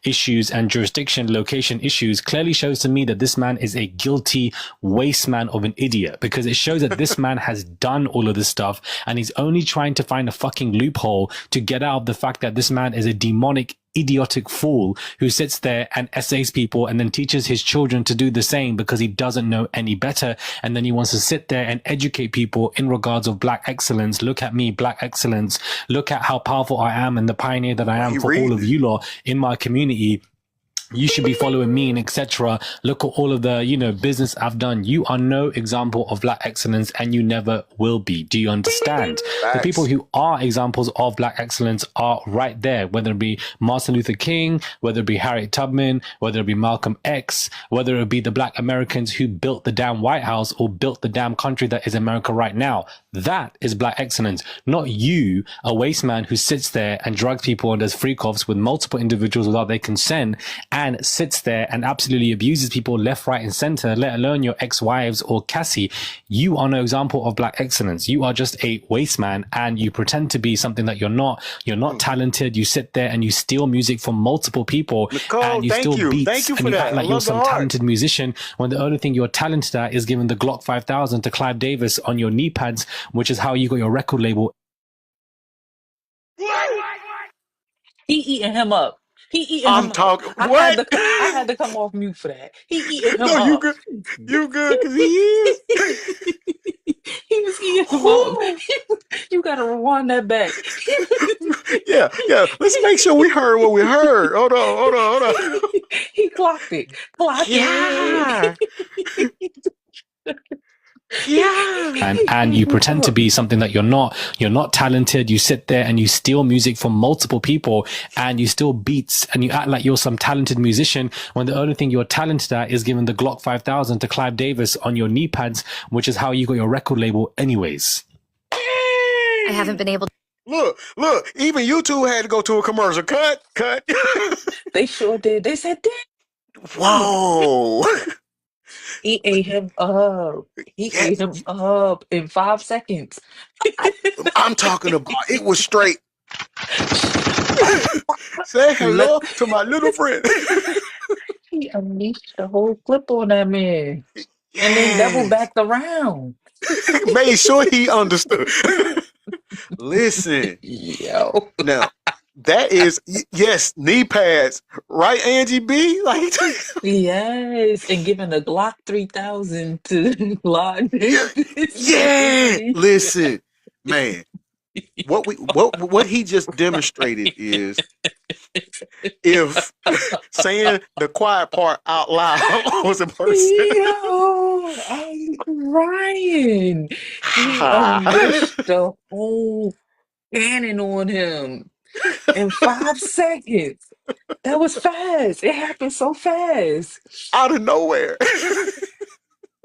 issues and jurisdiction, location issues, clearly shows to me that this man is a guilty waste man of an idiot, because it shows that this man has done all of this stuff and he's only trying to find a fucking loophole to get out of the fact that this man is a demonic, idiotic fool who sits there and essays people and then teaches his children to do the same because he doesn't know any better. And then he wants to sit there and educate people in regards of black excellence. Look at me, black excellence. Look at how powerful I am and the pioneer that I am for all of you lot in my community. You should be following me and etc. Look at all of the, business I've done. You are no example of black excellence and you never will be. Do you understand? Facts. The people who are examples of black excellence are right there, whether it be Martin Luther King, whether it be Harriet Tubman, whether it be Malcolm X, whether it be the black Americans who built the damn White House or built the damn country that is America right now. That is black excellence, not you, a waste man who sits there and drugs people and does freak-offs with multiple individuals without their consent and sits there and absolutely abuses people left, right, and center, let alone your ex-wives or Cassie. You are no example of black excellence. You are just a waste man and you pretend to be something that you're not. You're not talented. You sit there and you steal music from multiple people. Nicole, and you thank steal you. beats Thank you and for you that. act I like you're love the some heart. talented musician when the only thing you're talented at is giving the Glock 5000 to Clive Davis on your knee pads, which is how you got your record label. He eating him up. He eating I'm him up. talking. I had What? to I had to come off mute for that. He eating him No, you up. good. You good? Cause he is. He was eating him up. You gotta rewind that back. Yeah, yeah. Let's make sure we heard what we heard. Hold on. He clocked it. Clock Yeah, it. yeah. and you pretend to be something that you're not talented. You sit there and you steal music from multiple people and you steal beats and you act like you're some talented musician when the only thing you're talented at is giving the Glock 5000 to Clive Davis on your knee pads, which is how you got your record label anyways. I haven't been able Look. Even you two had to go to a commercial. Cut. They sure did. They said, damn, Whoa. he ate him up. He ate Yes, him up in 5 seconds. I'm talking about. It was straight. Say hello to my little friend. He unleashed the whole clip on that man. And then double Yes. backed around. Made sure he understood. Listen, Yo. now that is yes, knee pads, right, Angie B? Like, Yes. And giving the Glock 3000 to Glock. yeah. Listen, man, what he just demonstrated is if saying the quiet part out loud was a person. Yo, I'm crying. He unleashed the whole cannon on him in 5 seconds. That was fast. It happened so fast. Out of nowhere.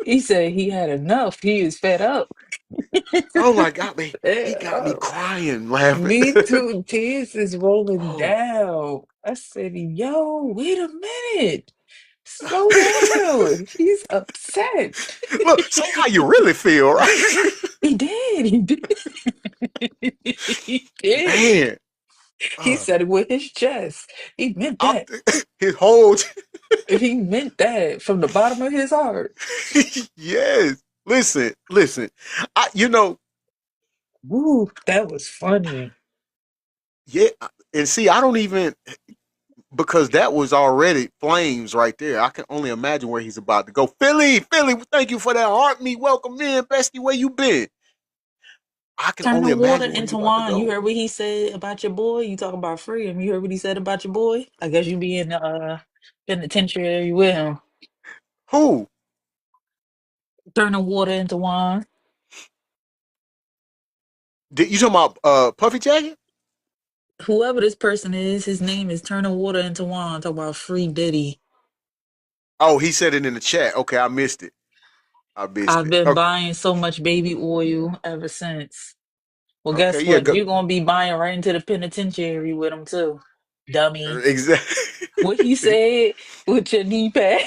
He said he had enough. He is fed up. Oh my God, man. He Fed got me up. crying, laughing. Me too. Tears is rolling Oh, down. I said, yo, wait a minute. Slow down. He's upset. look, say how you really feel, right? He did. He did. He did. Man. He said it with his chest. He meant that. His whole He meant that from the bottom of his heart. yes. Listen. Woo, that was funny. Yeah, and see, I don't even because that was already flames right there. I can only imagine where he's about to go. Philly, thank you for that heart me. Welcome in, bestie. Where you been? I can Turn only the water imagine where he's into about to wine. You go. heard what he said about your boy? You talking about freedom. You heard what he said about your boy? I guess you be in the penitentiary with him. Who? Turn the water into wine. Did you talking about Puffy Jacket? Whoever this person is, his name is Turning Water into Wine. Talk about free Diddy. Oh, he said it in the chat. Okay, I missed it. I've been Okay, buying so much baby oil ever since. Well, okay, guess yeah, what? go. You're gonna be buying right into the penitentiary with him too, dummy. Exactly. What he said with your knee pad,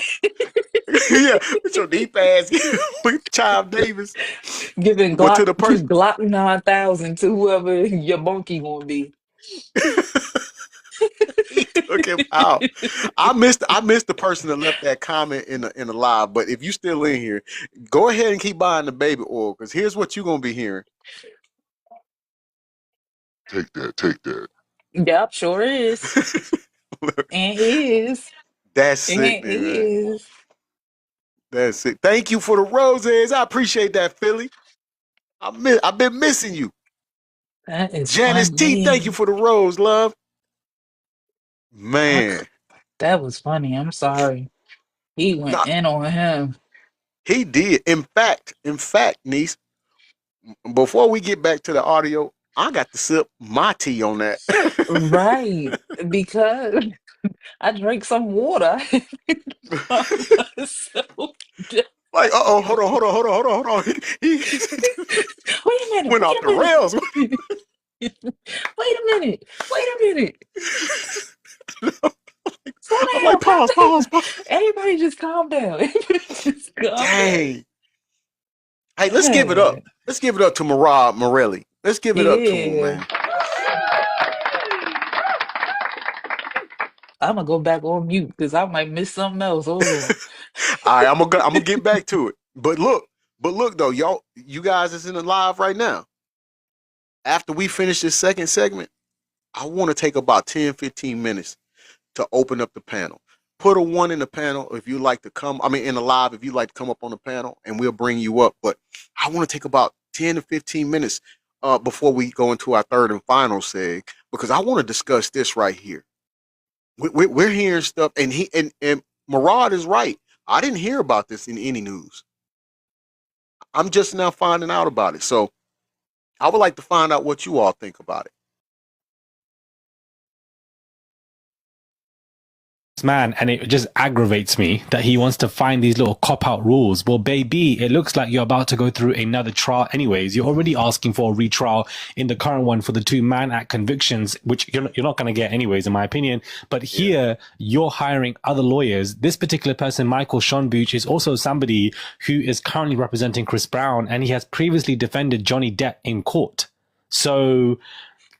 Yeah, with your deep ass with Child Davis. giving But to Glock the person Glock 9000 to whoever your monkey gonna be. he took him out. I missed the person that left that comment in the live. But if you still in here, go ahead and keep buying the baby oil because here's what you're gonna be hearing. Take that. Yep, sure is, Look, and is, that's and sickening, man. is. That's it. Thank you for the roses. I appreciate that, Philly. I've been missing you. That is Janice T, thank you funny. for the rose, love. I Man, c- that was funny. I'm sorry. He went nah, in on him. he did. In fact, niece, before we get back to the audio, I got to sip my tea on that. Right, because I drank some water. Calm myself down. Like, hold on. He Wait a minute, went wait off a the rails. minute. Wait a minute, wait a minute. Slow I'm down, like, calm pause. down. Everybody just calm down. Everybody just calm down. Dang. Hey, let's give it up. Dang. Let's give it up to Marab Morelli. Let's give it up to him, Yeah. man. I'm gonna go back on mute because I might miss something else. Hold on. All right, I'm gonna get back to it. But look though, you guys is in the live right now. After we finish this second segment, I want to take about 10, 15 minutes to open up the panel. Put a 1 in the panel if you like to come. I mean, in the live, if you like to come up on the panel, and we'll bring you up. But I want to take about 10 to 15 minutes before we go into our third and final seg because I want to discuss this right here. We're hearing stuff, and and Murad is right. I didn't hear about this in any news. I'm just now finding out about it. So I would like to find out what you all think about it. Man, and it just aggravates me that he wants to find these little cop-out rules. Well, baby, it looks like you're about to go through another trial anyways. You're already asking for a retrial in the current one for the 2 Mann Act convictions, which you're not going to get anyways, in my opinion. But here, you're hiring other lawyers. This particular person, Michael Schonbuch, is also somebody who is currently representing Chris Brown, and he has previously defended Johnny Depp in court. So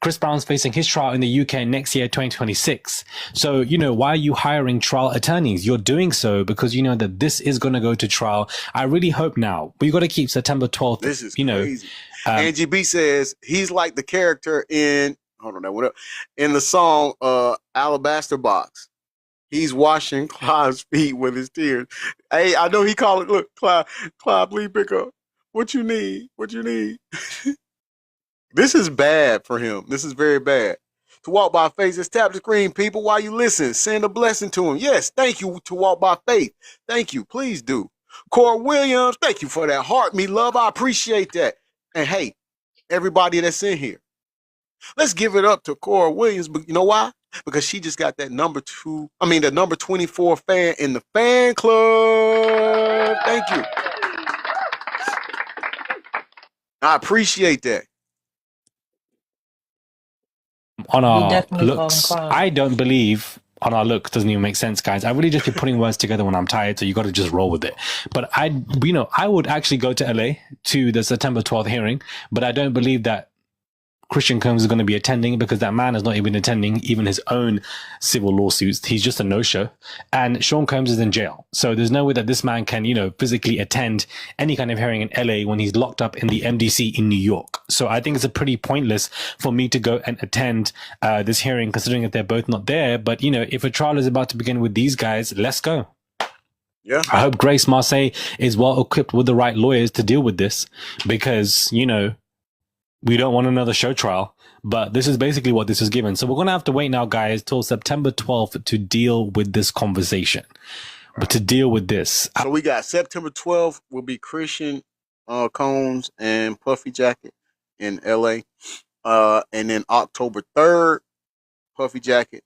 Chris Brown's facing his trial in the UK next year, 2026. So, why are you hiring trial attorneys? You're doing so because you know that this is going to go to trial. I really hope now. We got to keep September 12th. This is crazy. Angie B says he's like the character in, in the song Alabaster Box. He's washing Clive's feet with his tears. Hey, I know he called it, look, Clive, please pick up. What you need? This is bad for him. This is very bad. To Walk by Faith, just tap the screen, people, while you listen. Send a blessing to him. Yes, thank you, To Walk by Faith. Thank you. Please do. Cora Williams, thank you for that heart, me love. I appreciate that. And hey, everybody that's in here, let's give it up to Cora Williams. But you know why? Because she just got that number 24 fan in the fan club. Thank you. I appreciate that. On our looks, I don't believe on our look doesn't even make sense, guys. I really just be putting words together when I'm tired, so you got to just roll with it. But I would actually go to LA to the September 12th hearing, but I don't believe that Christian Combs is going to be attending because that man is not even attending even his own civil lawsuits. He's just a no-show. And Sean Combs is in jail. So there's no way that this man can, physically attend any kind of hearing in LA when he's locked up in the MDC in New York. So I think it's a pretty pointless for me to go and attend this hearing, considering that they're both not there. But, if a trial is about to begin with these guys, let's go. Yeah. I hope Grace Marseille is well equipped with the right lawyers to deal with this because, we don't want another show trial, but this is basically what this is given. So we're going to have to wait now, guys, till September 12th to deal with this conversation. Right. But to deal with this. So we got September 12th will be Christian Combs and Puffy Jacket in LA. And then October 3rd, Puffy Jacket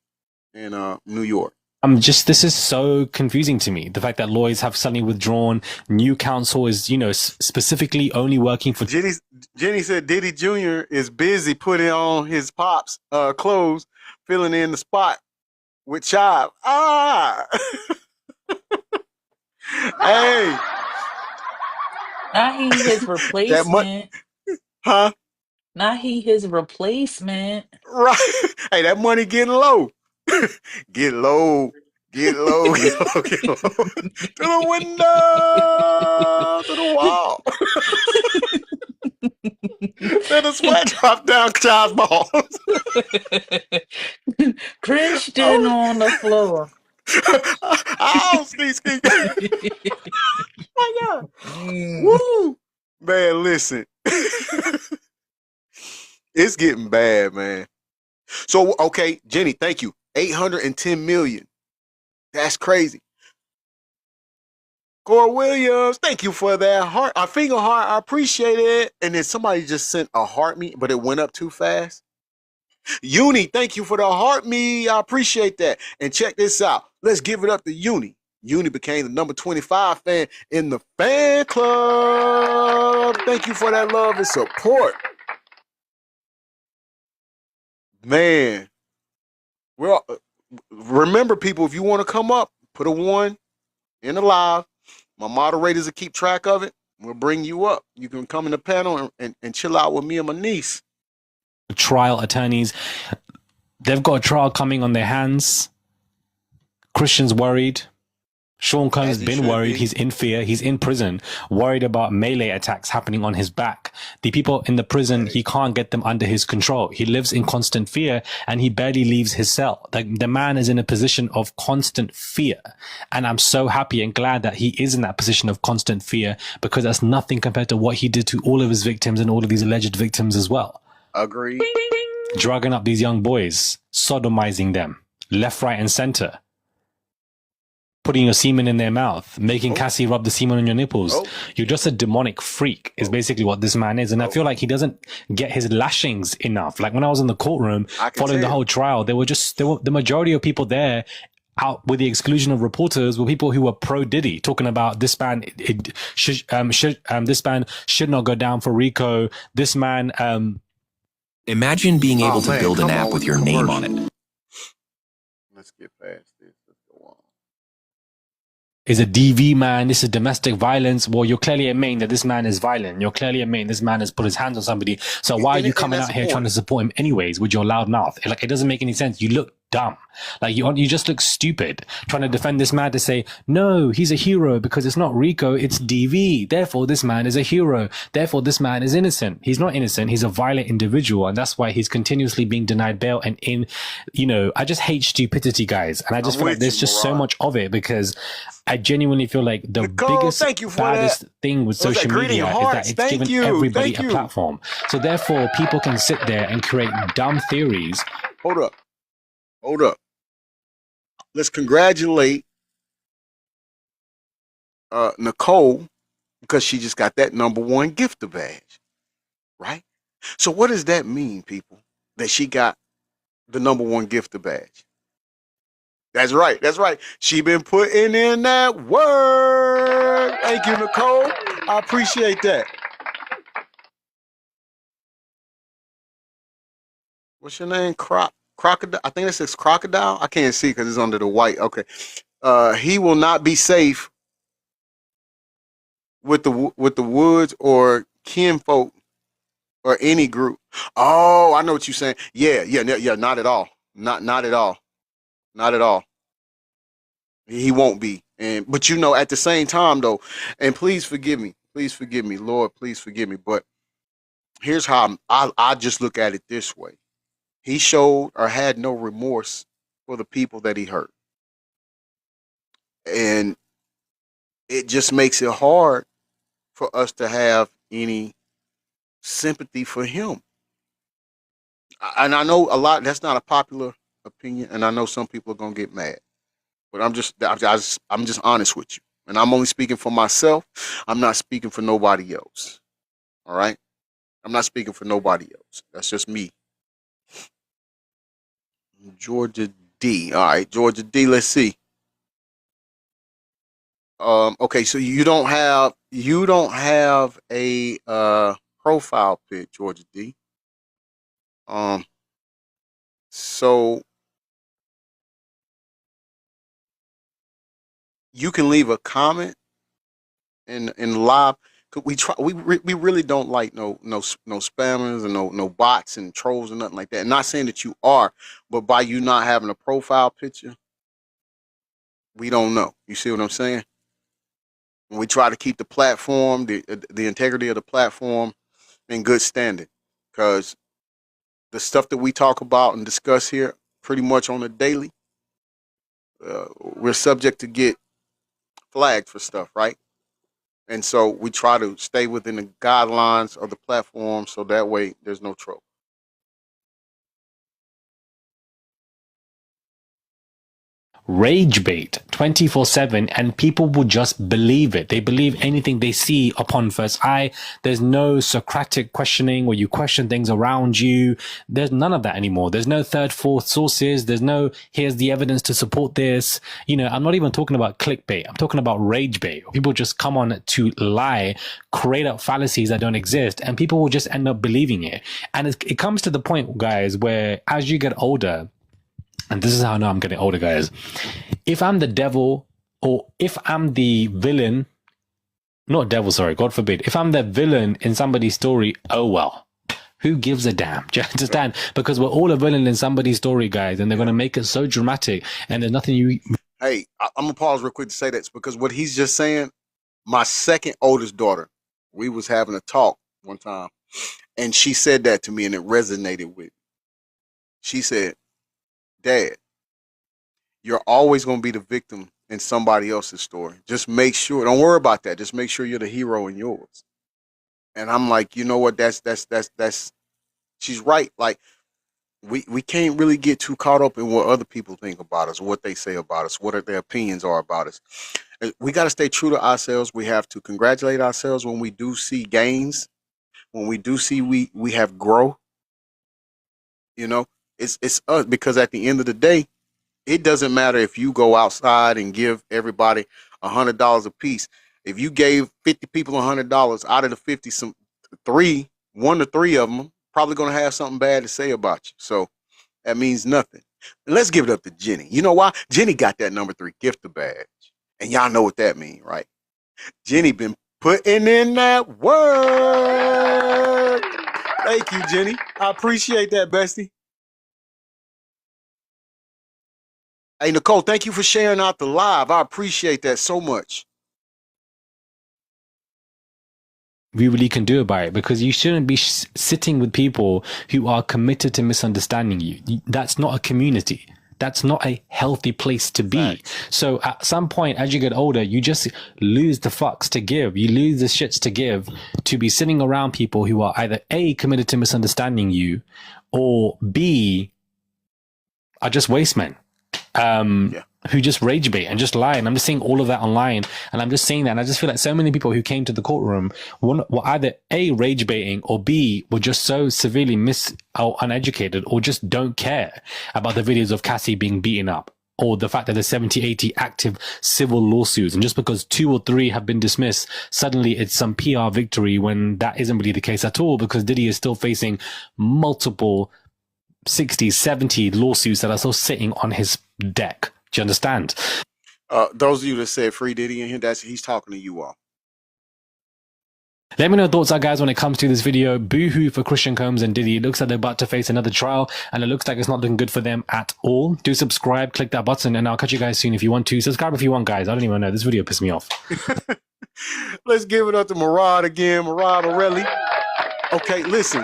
in New York. This is so confusing to me. The fact that lawyers have suddenly withdrawn, new counsel is, specifically only working for. Jenny said Diddy Jr. is busy putting on his pops clothes, filling in the spot with Chive. Hey. Not he his replacement. Huh? Not he his replacement. Right. Hey, that money getting low. Get low. To the window, to the wall. Let the sweat drop down Child's balls. Christian on the floor. Oh, ski. My God. Woo. Man, listen. It's getting bad, man. So, okay, Jenny, thank you. 810 million. That's crazy. Cora Williams, thank you for that heart. A finger heart, I appreciate it. And then somebody just sent a heart me, but it went up too fast. Uni, thank you for the heart me. I appreciate that. And check this out. Let's give it up to Uni. Uni became the number 25 fan in the fan club. Thank you for that love and support. Man. Well, remember, people, if you want to come up, put a 1 in the live. My moderators will keep track of it. We'll bring you up. You can come in the panel and chill out with me and my niece. Trial attorneys, they've got a trial coming on their hands. Christian's worried. Sean Combs has been worried. He's in fear. He's in prison, worried about melee attacks happening on his back. The people in the prison, he can't get them under his control. He lives in constant fear and he barely leaves his cell. The man is in a position of constant fear. And I'm so happy and glad that he is in that position of constant fear because that's nothing compared to what he did to all of his victims and all of these alleged victims as well. Agreed. drugging up these young boys, sodomizing them, left, right, and center, putting your semen in their mouth, making Cassie rub the semen on your nipples. You're just a demonic freak, is basically what this man is. And I feel like he doesn't get his lashings enough. Like when I was in the courtroom following the whole trial, there were the majority of people there, out with the exclusion of reporters, were people who were pro Diddy, talking about this man this man should not go down for RICO. This man Imagine being able to build an app with your name on it. Let's get past this. Let's go on. is a DV man. This is domestic violence. Well, you're clearly admitting that this man is violent. You're clearly admitting this man has put his hands on somebody. So why are you coming out here trying to support him anyways with your loud mouth? Like, it doesn't make any sense. You look dumb. Like you just look stupid trying to defend this man to say, no, he's a hero because it's not RICO, it's DV. Therefore, this man is a hero. Therefore, this man is innocent. He's not innocent. He's a violent individual. And that's why he's continuously being denied bail. And I just hate stupidity, guys. And I just feel like there's just so much of it because I genuinely feel like the biggest, baddest thing with social media is that it's given everybody a platform. So therefore, people can sit there and create dumb theories. Hold up. Let's congratulate Nicole because she just got that #1 gifter badge, right? So what does that mean, people? That she got the #1 gifter badge. That's right. That's right. She been putting in that work. Thank you, Nicole. I appreciate that. What's your name? Crocodile. I think this is Crocodile. I can't see because it's under the white. Okay. He will not be safe with the Woods or kinfolk or any group. Oh, I know what you're saying. Yeah. Not at all. Not at all. Not at all. He won't be. But at the same time though, and please forgive me, Lord, please forgive me. But here's how I just look at it this way. He showed or had no remorse for the people that he hurt. And it just makes it hard for us to have any sympathy for him. And I know that's not a popular opinion, and I know some people are gonna get mad. But I'm just honest with you. And I'm only speaking for myself. I'm not speaking for nobody else. All right? I'm not speaking for nobody else. That's just me. Georgia D. All right, Georgia D. Let's see. Okay, so you don't have a profile pic, Georgia D. So you can leave a comment in live. We really don't like no spammers and no bots and trolls and nothing like that. Not saying that you are, but by you not having a profile picture, we don't know. You see what I'm saying? And we try to keep the platform, the integrity of the platform in good standing, because the stuff that we talk about and discuss here pretty much on a daily, we're subject to get flagged for stuff, right? And so we try to stay within the guidelines of the platform so that way there's no trouble. Rage bait 24/7, and people will just believe it. They believe anything they see upon first eye. There's no Socratic questioning where you question things around you. There's none of that anymore. There's no third, fourth sources. There's no, here's the evidence to support this. I'm not even talking about clickbait. I'm talking about rage bait. People just come on to lie, create up fallacies that don't exist, and people will just end up believing it. And it comes to the point, guys, where as you get older, and this is how I know I'm getting older, guys. If I'm the devil, or if I'm the villain, not devil, sorry, God forbid. If I'm the villain in somebody's story, oh well. Who gives a damn? Do you understand? Because we're all a villain in somebody's story, guys, and they're going to make it so dramatic, and there's nothing you... Hey, I'm going to pause real quick to say this, because what he's just saying, my second oldest daughter, we was having a talk one time, and she said that to me, and it resonated with me. She said, Dad, you're always going to be the victim in somebody else's story. Just make sure, don't worry about that. Just make sure you're the hero in yours. And I'm like, you know what? That's she's right. Like, we can't really get too caught up in what other people think about us, what they say about us, what their opinions are about us. We got to stay true to ourselves. We have to congratulate ourselves when we do see gains, when we do see we have growth. You know, it's us, because at the end of the day, it doesn't matter if you go outside and give everybody $100 a piece. If you gave 50 people $100, out of the 50, one to three of them probably gonna have something bad to say about you. So that means nothing. Let's give it up to Jenny. You know why? Jenny got that number 3 gifter badge, and y'all know what that means, right? Jenny been putting in that work. Thank you, Jenny. I appreciate that, bestie. Hey, Nicole, thank you for sharing out the live. I appreciate that so much. We really can do about it, because you shouldn't be sitting with people who are committed to misunderstanding you. That's not a community. That's not a healthy place to be. Right. So at some point, as you get older, you just lose the fucks to give. You lose the shits to give, to be sitting around people who are either A, committed to misunderstanding you, or B, are just waste men. Who just rage bait and just lie. And I'm just seeing all of that online, and I'm just seeing that, and I just feel like so many people who came to the courtroom were either A, rage baiting, or B, were just so severely or uneducated, or just don't care about the videos of Cassie being beaten up, or the fact that there's 70, 80 active civil lawsuits. And just because 2 or 3 have been dismissed, suddenly it's some PR victory, when that isn't really the case at all, because Diddy is still facing multiple 60, 70 lawsuits that are still sitting on his deck. Do you understand? Those of you that said free Diddy in here, he's talking to you all. Let me know your thoughts, guys, when it comes to this video. Boo-hoo for Christian Combs and Diddy. It looks like they're about to face another trial, and it looks like it's not looking good for them at all. Do subscribe, click that button, and I'll catch you guys soon if you want to. Subscribe if you want, guys. I don't even know. This video pissed me off. Let's give it up to Murad again. Murad Morelli. Okay, listen.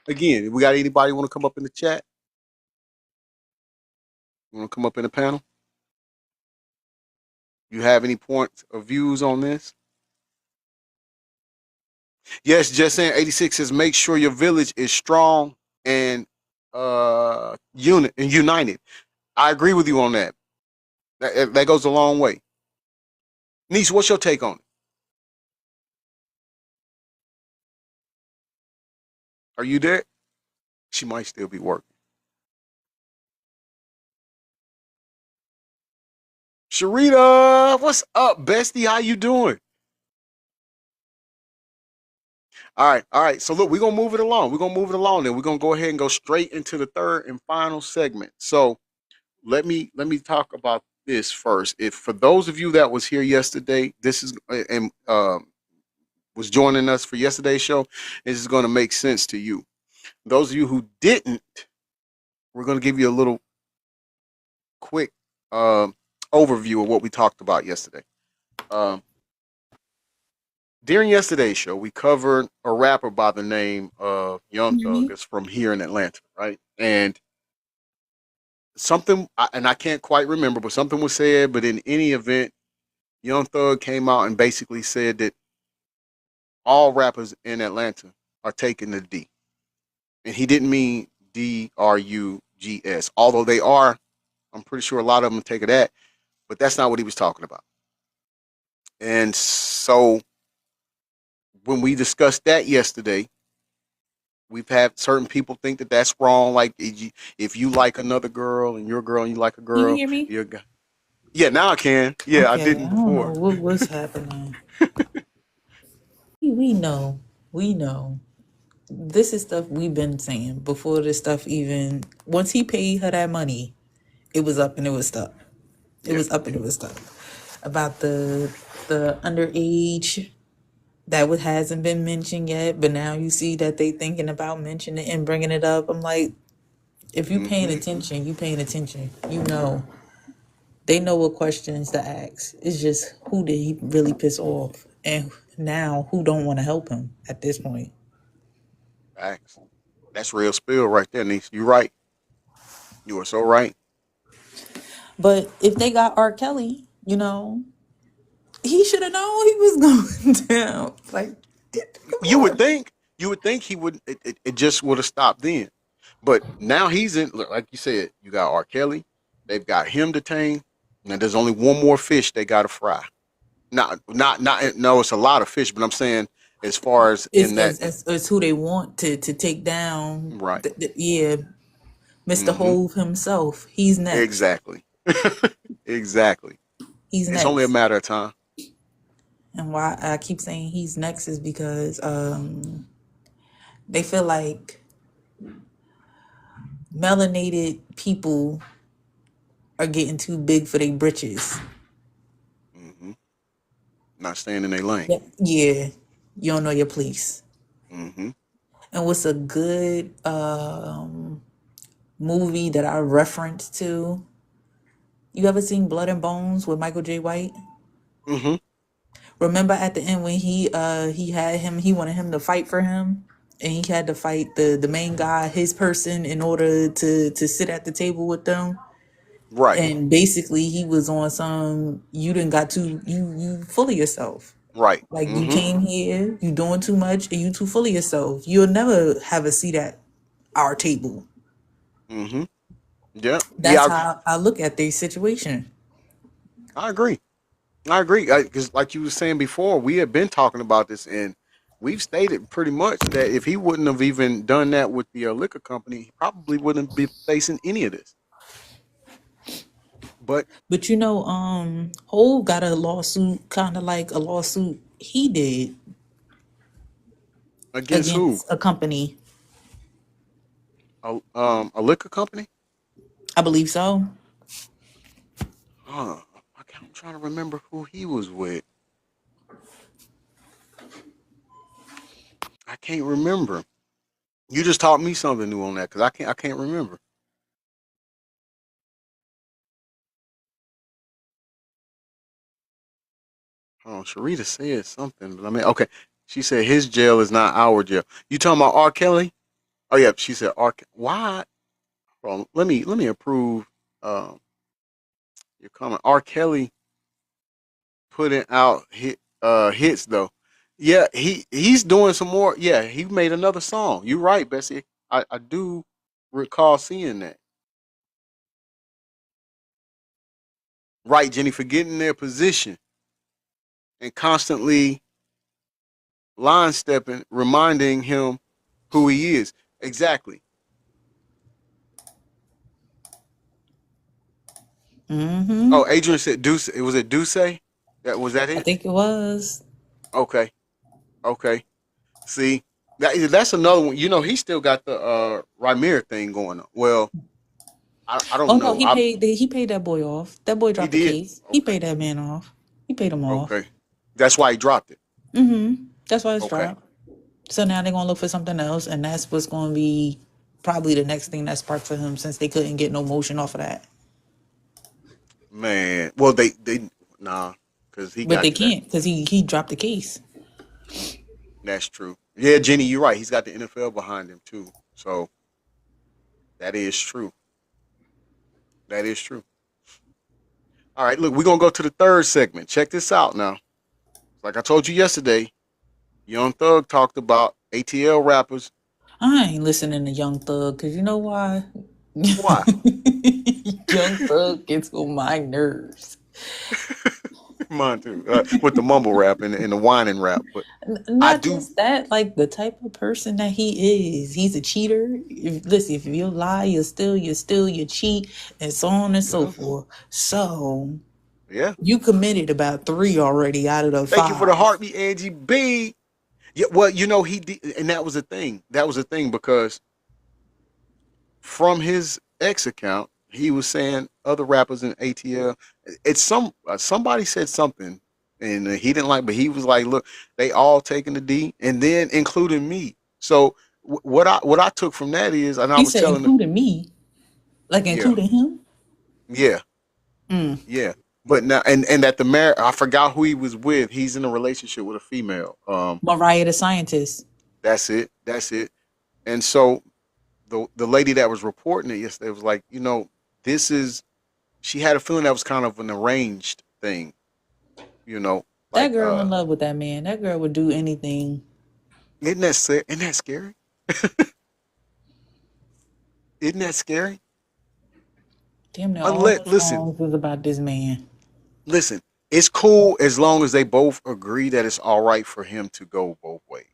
Again, we got anybody want to come up in the chat? You want to come up in the panel? You have any points of views on this? Yes, just saying 86 says make sure your village is strong and united. I agree with you on that. That goes a long way. Niece, what's your take on it? Are you there? She might still be working. Sharita, what's up, bestie? How you doing? All right. So look, we're gonna move it along. Then we're gonna go ahead and go straight into the third and final segment. So let me talk about this first. If for those of you that was here yesterday, this is and was joining us for yesterday's show, this is gonna make sense to you. Those of you who didn't, we're gonna give you a little quick overview of what we talked about yesterday. During yesterday's show, we covered a rapper by the name of Young Thug. That's from here in Atlanta, right? And something, and I can't quite remember, but something was said. But in any event, Young Thug came out and basically said that all rappers in Atlanta are taking the D. And he didn't mean D-R-U-G-S, although they are. I'm pretty sure a lot of them take that. But that's not what he was talking about. And so when we discussed that yesterday, we've had certain people think that that's wrong. Like if you like another girl and you're a girl and you like a girl. Can you hear me? You're yeah, now I can. Yeah, Okay, I didn't before. I don't know what's happening. We know. This is stuff we've been saying before this stuff even. Once he paid her that money, it was up and it was stuck. It was up and it was stuck. About the underage that hasn't been mentioned yet, but now you see that they thinking about mentioning it and bringing it up. I'm like, if you paying attention, you paying attention. You know, they know what questions to ask. It's just who did he really piss off, and now who don't want to help him at this point. Facts. That's real spill right there, niece. You're right. You are so right. But if they got R. Kelly, you know, he should have known he was going down. Like, you would think he would. It just would have stopped then. But now he's in. Look, like you said, you got R. Kelly. They've got him detained, and there's only one more fish they got to fry. Not. No, it's a lot of fish, but I'm saying as far as It's in that, as who they want to take down. right? Yeah, Mr. Mm-hmm. Hove himself. He's next. Exactly. Exactly. He's It's only a next. matter of time. And why I keep saying he's next is because they feel like melanated people are getting too big for their britches. Mm-hmm. Not staying in their lane. Yeah, you don't know your place. Mm-hmm. And what's a good movie that I reference to? You ever seen Blood and Bones with Michael J. White? Mm-hmm. Remember at the end when he wanted him to fight for him, and he had to fight the main guy, his person, in order to sit at the table with them. Right. And basically he was on some you full of yourself. Right. Like you Mm-hmm. came here, you doing too much, and you too full of yourself. You'll never have a seat at our table. Mm-hmm. Yeah. That's how I look at their situation. I agree. Because like you were saying before, we had been talking about this, and we've stated pretty much that if he wouldn't have even done that with the liquor company, he probably wouldn't be facing any of this. But you know, Hov got a lawsuit, kind of like a lawsuit he did against who? a company. A liquor company? I believe so. I'm trying to remember who he was with. I can't remember. You just taught me something new on that because I can't remember. Oh, Sharita said something, but I mean, okay. She said his jail is not our jail. You talking about R. Kelly? Oh yeah, she said R. Why? Well, let me approve your comment. R. Kelly putting out hits though. Yeah, he's doing some more. Yeah, he made another song. You're right, Bessie. I do recall seeing that. Right, Jenny, forgetting their position and constantly line stepping, reminding him who he is. Exactly. Mm-hmm. Oh, Adrian said Duce. Was it Duce? Was that I it? think it was. Okay. Okay. See, that's another one. You know, he still got the Rymir thing going on. Well, I don't Oh know. no, he paid that boy off. That boy He dropped the did. case. He Okay. paid that man off. He paid him off. Okay. That's why he dropped it. Mm-hmm. That's why it's Okay. dropped. So now they're gonna look for something else, and that's what's gonna be probably the next thing that's sparked for him, since they couldn't get no motion off of that. Man, well they nah, because he But got they that. can't because he dropped the case. That's true. Yeah, Jenny, you're right. He's got the NFL behind him too. So that is true. That is true. All right, look, we're gonna go to the third segment. Check this out now. Like I told you yesterday, Young Thug talked about ATL rappers. I ain't listening to Young Thug because you know why? Why? Young Thug gets on my nerves. Mine too. With the mumble rap and the whining rap. But Not just that, like the type of person that he is. He's a cheater. Listen, if you lie, you steal, you cheat, and so on and so forth. So, yeah, you committed about 3 already out of the 5. Thank you for the heartbeat, Angie B. Yeah, well, you know, he did, and that was a thing. That was a thing because from his X account, he was saying other rappers in ATL. It's somebody said something, and he didn't like, but he was like, "Look, they all taking the D, and then including me." So what I took from that is, and I He was said, telling including me, like Yeah. including him. yeah, yeah. But now, and at the mayor, I forgot who he was with. He's in a relationship with a female. Mariah the Scientist. That's it. And so the lady that was reporting it yesterday was like, you know, she had a feeling that was kind of an arranged thing, you know. That Like, girl in love with that man. That girl would do anything. Isn't that scary? Isn't that scary? Damn near all the Listen, songs is about this man. listen. It's cool as long as they both agree that it's all right for him to go both ways,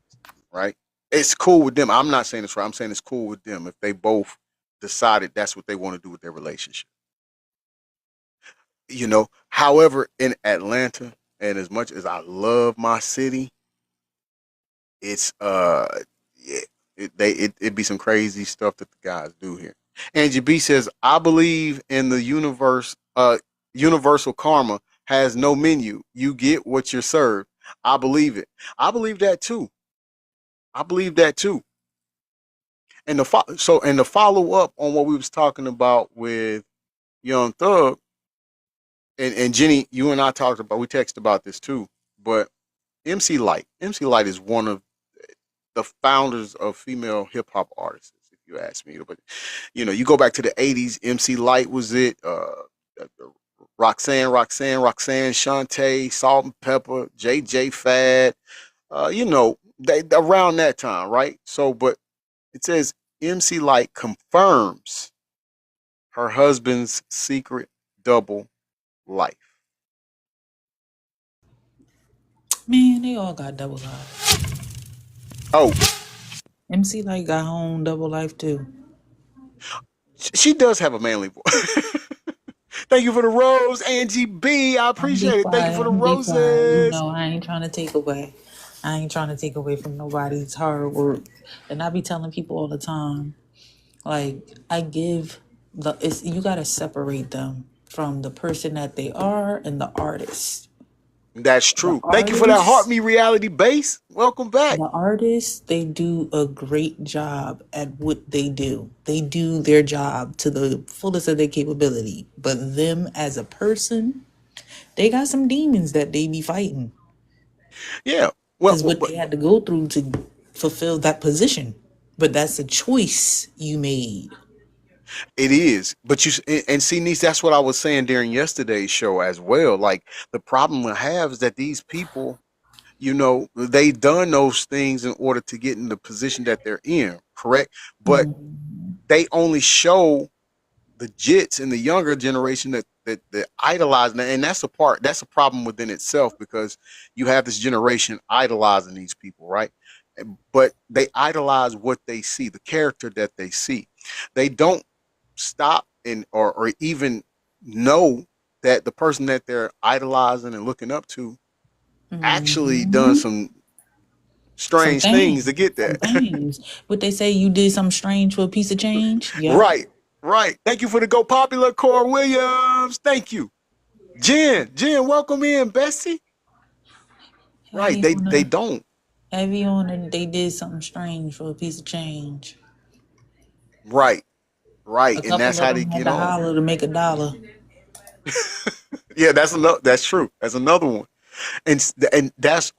right? It's cool with them. I'm not saying it's right. I'm saying it's cool with them if they both decided that's what they want to do with their relationship. However, in Atlanta, and as much as I love my city, it's yeah, it be some crazy stuff that the guys do here. Angie B says, I believe in the universal karma has no menu. You get what you're served. I believe it. I believe that too. I believe that too. And the follow up on what we was talking about with Young Thug, and Jenny, you and I we texted about this too. But MC Light is one of the founders of female hip hop artists, if you ask me. But you go back to the '80s. MC Light was it. Roxanne, Shantae, Salt and Pepper, JJ Fad. They around that time, right? So, but it says MC Light confirms her husband's secret double life. Man, they all got double life. Oh, MC Light got her own double life too. she does have a manly voice. Thank you for the rose, Angie B. I appreciate it. Thank you for the roses. I ain't trying to take away. I ain't trying to take away from nobody's hard work. And I be telling people all the time, like, you gotta separate them from the person that they are and the artist. That's true. Thank you for that Heart Me reality base. Welcome back. The artists, they do a great job at what they do. They do their job to the fullest of their capability. But them as a person, they got some demons that they be fighting. Yeah. Well, what they had to go through to fulfill that position. But that's a choice you made. It is. But see, niece, that's what I was saying during yesterday's show as well. Like, the problem I have is that these people, they done those things in order to get in the position that they're in, correct? But they only show the jits in the younger generation that idolize, and that's a problem within itself, because you have this generation idolizing these people, right? But they idolize what they see, the character that they see. They don't stop or even know that the person that they're idolizing and looking up to actually done some strange things to get there. What they say, you did something strange for a piece of change? Yeah. Right. Thank you for the Go Popular, Cora Williams. Thank you. Jen, welcome in, Bessie. Right, they don't. Heavy on it, they did something strange for a piece of change. Right, and that's how they get on. Holler to make $1. Yeah, that's true. That's another one. And that's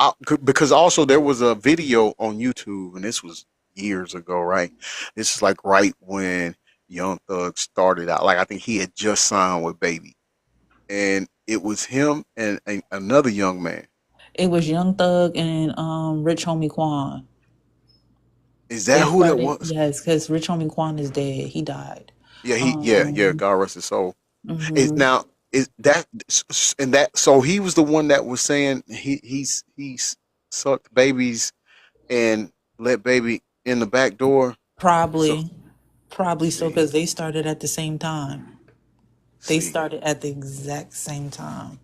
because also there was a video on YouTube, and this was years ago, right? This is like right when Young Thug started out. Like, I think he had just signed with Baby, and it was him and another young man. It was Young Thug and Rich Homie Quan. Is that who that was? Yes, because Rich Homie Quan is dead. He died. Yeah. God rest his soul. So he was the one that was saying he sucked babies and let Baby in the back door. Probably so, because they started at the same time. They started at the exact same time.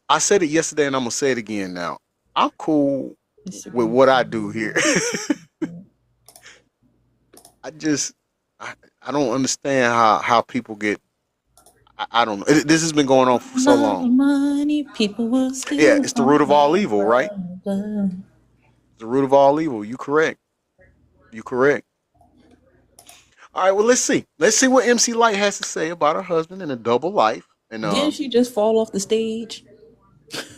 I said it yesterday, and I'm gonna say it again now. I'm cool with what I do here. I don't understand how people get. I don't know. This has been going on for so long. Money, people will steal. Yeah, it's the root of all evil, right? The root of all evil. You correct. All right, well, let's see. Let's see what MC Light has to say about her husband and a double life. And didn't she just fall off the stage?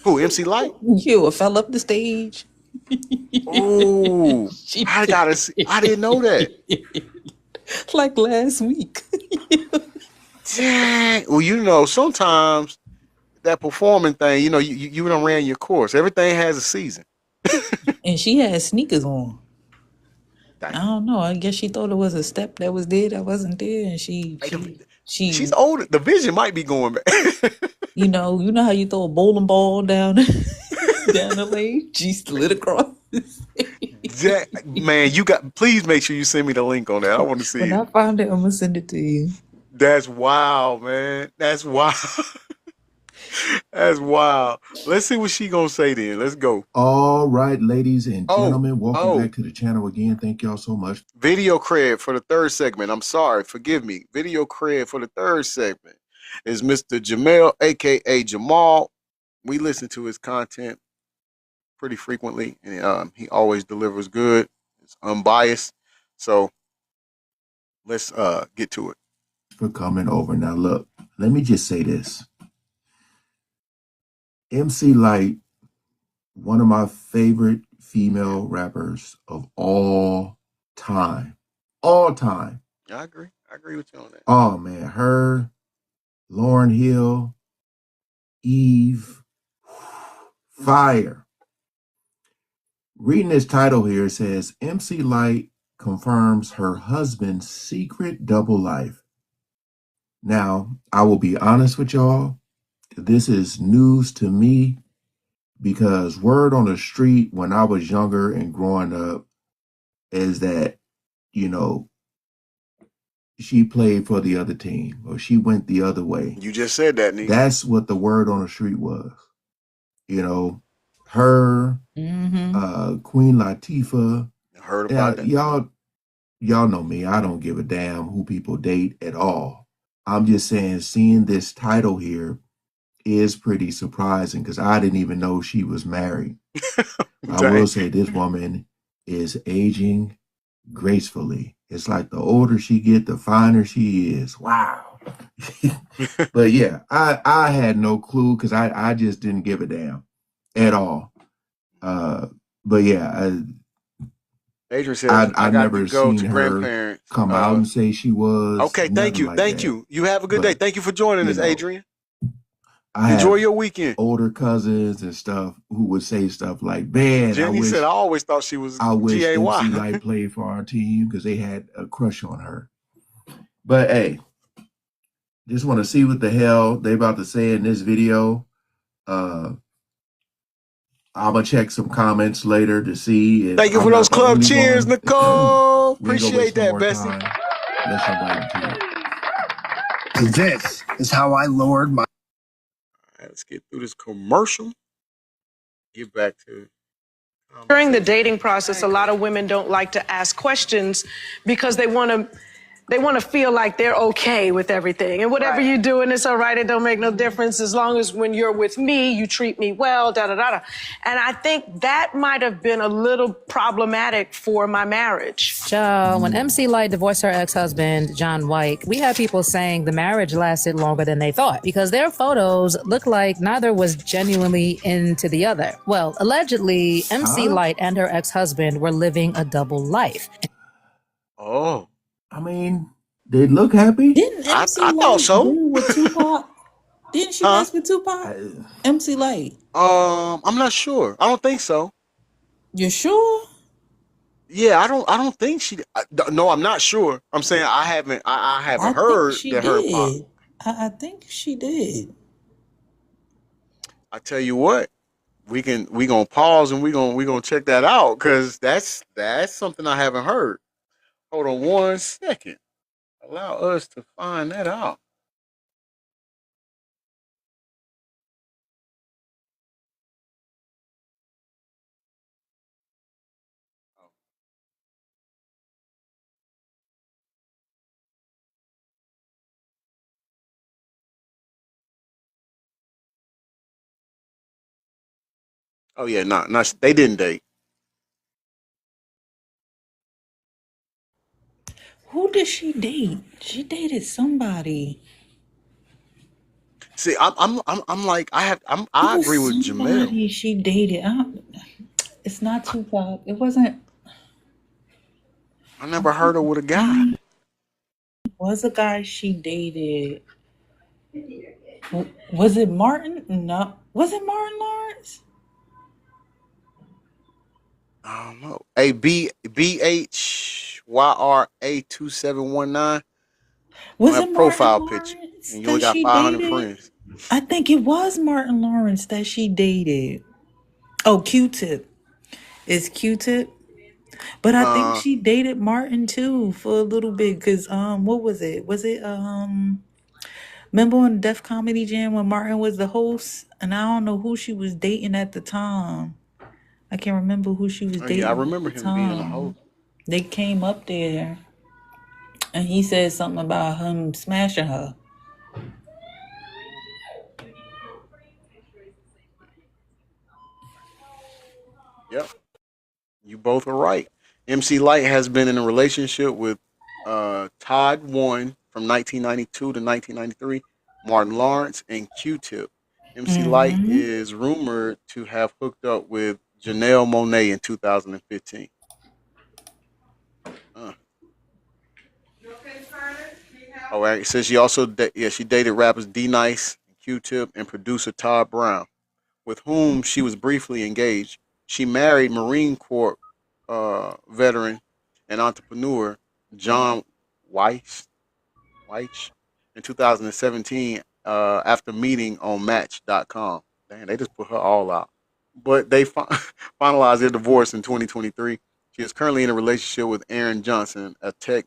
Who, MC Light? You fell up the stage. Oh, I gotta see. I didn't know that. Like last week. Dang. Well, sometimes that performing thing, you done ran your course. Everything has a season. And she had sneakers on. I don't know. I guess she thought it was a step that was there that wasn't there, and She's older. The vision might be going back. you know how you throw a bowling ball down down the lane. She slid across. Man, please make sure you send me the link on that. I want to see When it. I find it, I'm gonna send it to you. That's wild, man. That's wild. That's wild. Let's see what she gonna say then. Let's go. All right, ladies and gentlemen, welcome back to the channel again. Thank y'all so much. Video cred for the third segment. I'm sorry, forgive me. Video cred for the third segment is Mr. Jamel, aka Jamal. We listen to his content pretty frequently, and he always delivers good. It's unbiased. So let's get to it. For coming over. Now look, let me just say this. MC Lyte, one of my favorite female rappers of all time. All time. I agree. I agree with you on that. Oh man, her, Lauryn Hill, Eve, fire. Reading this title here, it says MC Lyte confirms her husband's secret double life. Now, I will be honest with y'all. This is news to me because word on the street when I was younger and growing up is that, you know, she played for the other team or she went the other way. You just said that, Nick. That's what the word on the street was. You know, her, Queen Latifah. Heard about that. Y'all know me. I don't give a damn who people date at all. I'm just saying, seeing this title here is pretty surprising because I didn't even know she was married. I will say this woman is aging gracefully. It's like the older she get, the finer she is. Wow. But yeah, I had no clue because I just didn't give a damn at all. But yeah, Adrian says I never seen her grandparents come out and say she was. Okay, thank you. Like thank that. you. You have a good day. Thank you for joining us, Adrian. I enjoy your weekend. Older cousins and stuff who would say stuff like, man, Jenny said, I always thought she was I wish GAY. MC Lyte played for our team because they had a crush on her. But hey, just want to see what the hell they about to say in this video. I'm gonna check some comments later to see if thank you for those club cheers, Nicole. Appreciate that, Bessie. Let's invite you. This is how I lowered my. All right, let's get through this commercial. Get back to. During the dating process, a lot of women don't like to ask questions because they want to feel like they're okay with everything. And whatever you do, and it's all right, it don't make no difference as long as when you're with me, you treat me well, da-da-da-da. And I think that might have been a little problematic for my marriage. When MC Lyte divorced her ex-husband, John White, we had people saying the marriage lasted longer than they thought because their photos looked like neither was genuinely into the other. Well, allegedly, MC Lyte and her ex-husband were living a double life. Oh. I mean, they look happy. Didn't MC I thought so. with Tupac? Didn't she mess with Tupac? MC Lyte. I'm not sure. I don't think so. You're sure? Yeah, I don't think she. No, I'm not sure. I'm saying I haven't heard that her. I think she did. I tell you what, we gonna pause and we gonna check that out because that's something I haven't heard. Hold on 1 second. Allow us to find that out. Oh yeah, no, they didn't date. Who did she date? She dated somebody. See, I'm like I agree with Jamel. Somebody she dated. It's not Tupac. It wasn't. I never heard her with a guy. It was a guy she dated. Was it Martin? No. Was it Martin Lawrence? I don't know. Hey, BHYRA2719 on Was it that Martin profile picture, Lawrence and you only that got she 500 dated? friends. I think it was Martin Lawrence that she dated. Oh, Q-Tip. It's Q-Tip. But I think she dated Martin too for a little bit. Cause what was it? Was it remember on Def Comedy Jam when Martin was the host? And I don't know who she was dating at the time. I can't remember who she was Oh yeah, I dating at remember the him being the time. host. They came up there and he said something about him smashing her. Yep, you both are right. MC Light has been in a relationship with Todd Warren from 1992 to 1993, Martin Lawrence, and Q-Tip. MC Light Mm-hmm. is rumored to have hooked up with Janelle Monáe in 2015. Oh, it says she also she dated rappers D Nice, Q-Tip, and producer Todd Brown, with whom she was briefly engaged. She married Marine Corps veteran and entrepreneur John Weiss in 2017 after meeting on Match.com. Dang, they just put her all out. But they finalized their divorce in 2023. She is currently in a relationship with Aaron Johnson, a tech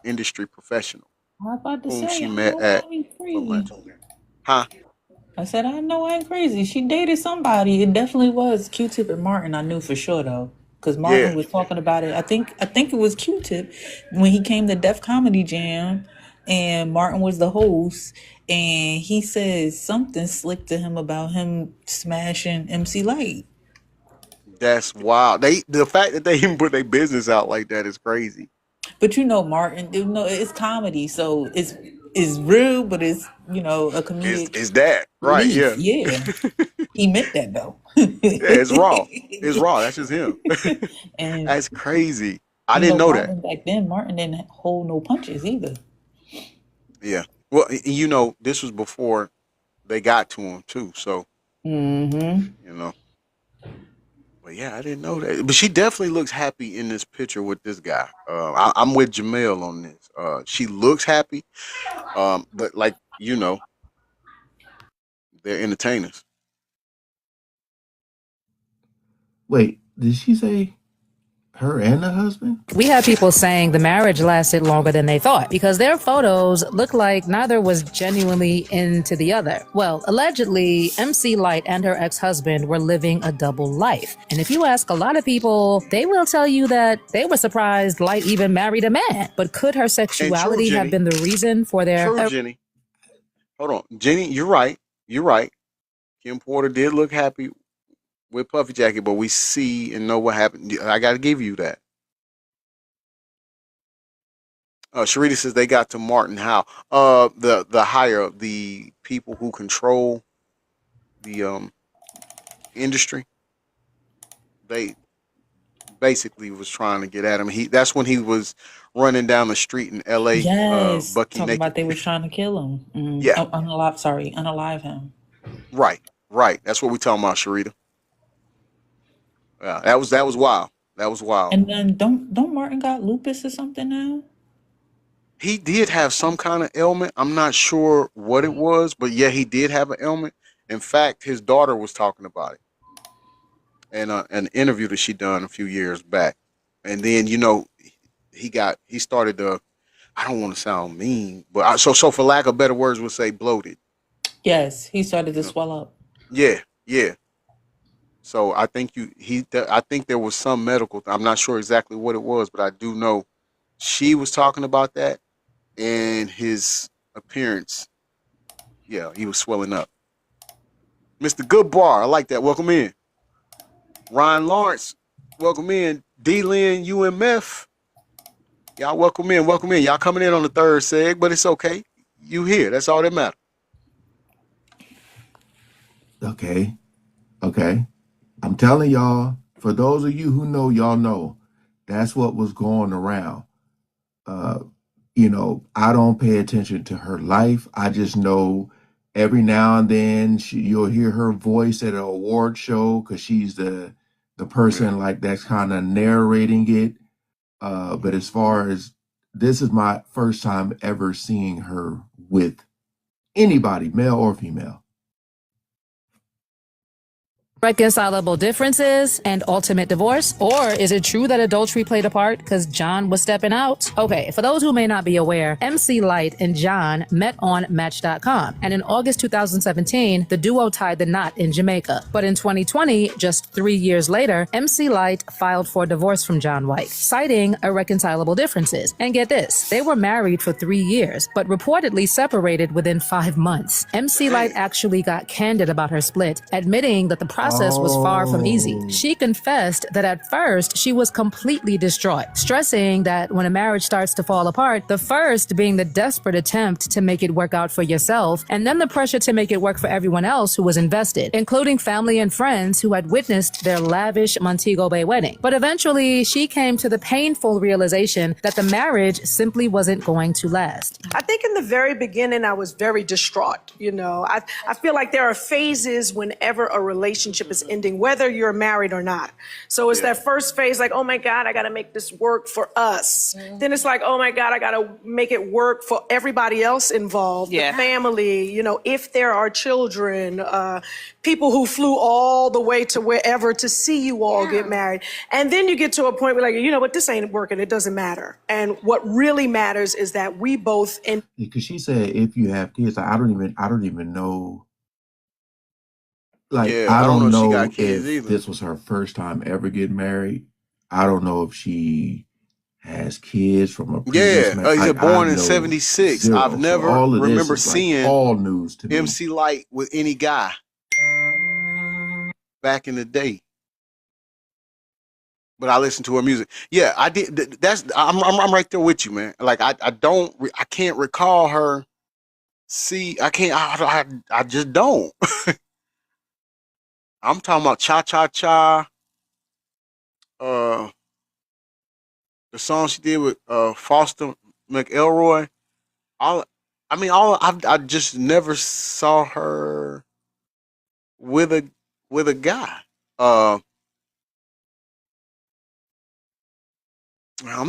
industry professional, I was about to whom say, she I met know at I ain't crazy. Atlanta. Huh? I said, I know I ain't crazy. She dated somebody. It definitely was Q-Tip and Martin. I knew for sure though, because Martin Yeah, was talking about it. I think it was Q-Tip when he came to Def Comedy Jam, and Martin was the host, and he said something slick to him about him smashing MC Light. that's wild. The fact that they even put their business out like that is crazy. But you know, Martin, you know, it's comedy, so it's real, but it's a comedic Is that right? relief. Yeah. Yeah, he meant that though. Yeah, it's raw. It's raw. That's just him. And That's crazy. I didn't know that. Martin back then, Martin didn't hold no punches either. Yeah. Well, this was before they got to him too. So, Mm-hmm. you know. But yeah, I didn't know that. But she definitely looks happy in this picture with this guy. I'm with Jamel on this. She looks happy. But like they're entertainers. Wait, did she say her and the husband? We had people saying the marriage lasted longer than they thought because their photos look like neither was genuinely into the other. Well, allegedly, MC Light and her ex-husband were living a double life. And if you ask a lot of people, they will tell you that they were surprised Light even married a man. But could her sexuality have been the reason for their... True, Jenny. Hold on. Jenny, you're right. You're right. Kim Porter did look happy with Puffy Jacket, but we see and know what happened. I got to give you that. Sharita says they got to Martin Howe. The higher the people who control the industry, they basically was trying to get at him. That's when he was running down the street in L.A. Yes, Bucky talking naked. about they was trying to kill him. Yeah. Unalive him. Right. That's what we talking about, Sharita. Yeah, that was wild. That was wild. And then don't Martin got lupus or something now? He did have some kind of ailment. I'm not sure what it was, but yeah, he did have an ailment. In fact, his daughter was talking about it in an interview that she done a few years back. And then he started to. I don't want to sound mean, but so for lack of better words, we'll say bloated. Yes, he started to swell up. Yeah. So I think I think there was some medical. I'm not sure exactly what it was, but I do know she was talking about that, and his appearance. Yeah, he was swelling up. Mr. Goodbar, I like that. Welcome in. Ryan Lawrence, welcome in. D-Lyn UMF. Y'all welcome in. Y'all coming in on the third seg, but it's okay. You here. That's all that matters. Okay. I'm telling y'all, for those of you who know, y'all know, that's what was going around. I don't pay attention to her life. I just know every now and then you'll hear her voice at an award show because she's the the person like that's kind of narrating it. But as far as this is my first time ever seeing her with anybody, male or female. Reconcilable differences and ultimate divorce? Or is it true that adultery played a part because John was stepping out? Okay, for those who may not be aware, MC Light and John met on Match.com, and in August 2017, the duo tied the knot in Jamaica. But in 2020, just 3 years later, MC Light filed for divorce from John White, citing irreconcilable differences. And get this, they were married for 3 years, but reportedly separated within 5 months. MC Light actually got candid about her split, admitting that the process was far from easy. She confessed that at first she was completely distraught, stressing that when a marriage starts to fall apart, the first being the desperate attempt to make it work out for yourself, and then the pressure to make it work for everyone else who was invested, including family and friends who had witnessed their lavish Montego Bay wedding. But eventually, she came to the painful realization that the marriage simply wasn't going to last. I think in the very beginning, I was very distraught. You know, I feel like there are phases whenever a relationship is ending, whether you're married or not. So it's that first phase, like, oh my God, I got to make this work for us. Then it's like, oh my God, I got to make it work for everybody else involved, the family, you know, if there are children, people who flew all the way to wherever to see you all get married. And then you get to a point where like, you know what, this ain't working. It doesn't matter. And what really matters is that we both. Because she said, if you have kids, I don't even know. Like, I don't know if she got kids if either. this was her first time ever getting married. I don't know if she has kids from a previous marriage. He's born in 76. Zero. I've never all of remember this is seeing like all news to me. MC Light with any guy back in the day. But I listened to her music. Yeah, I did. I'm right there with you, man. Like I can't recall her. I just don't. I'm talking about Cha Cha Cha. The song she did with Foster McElroy. I just never saw her with a guy. I'm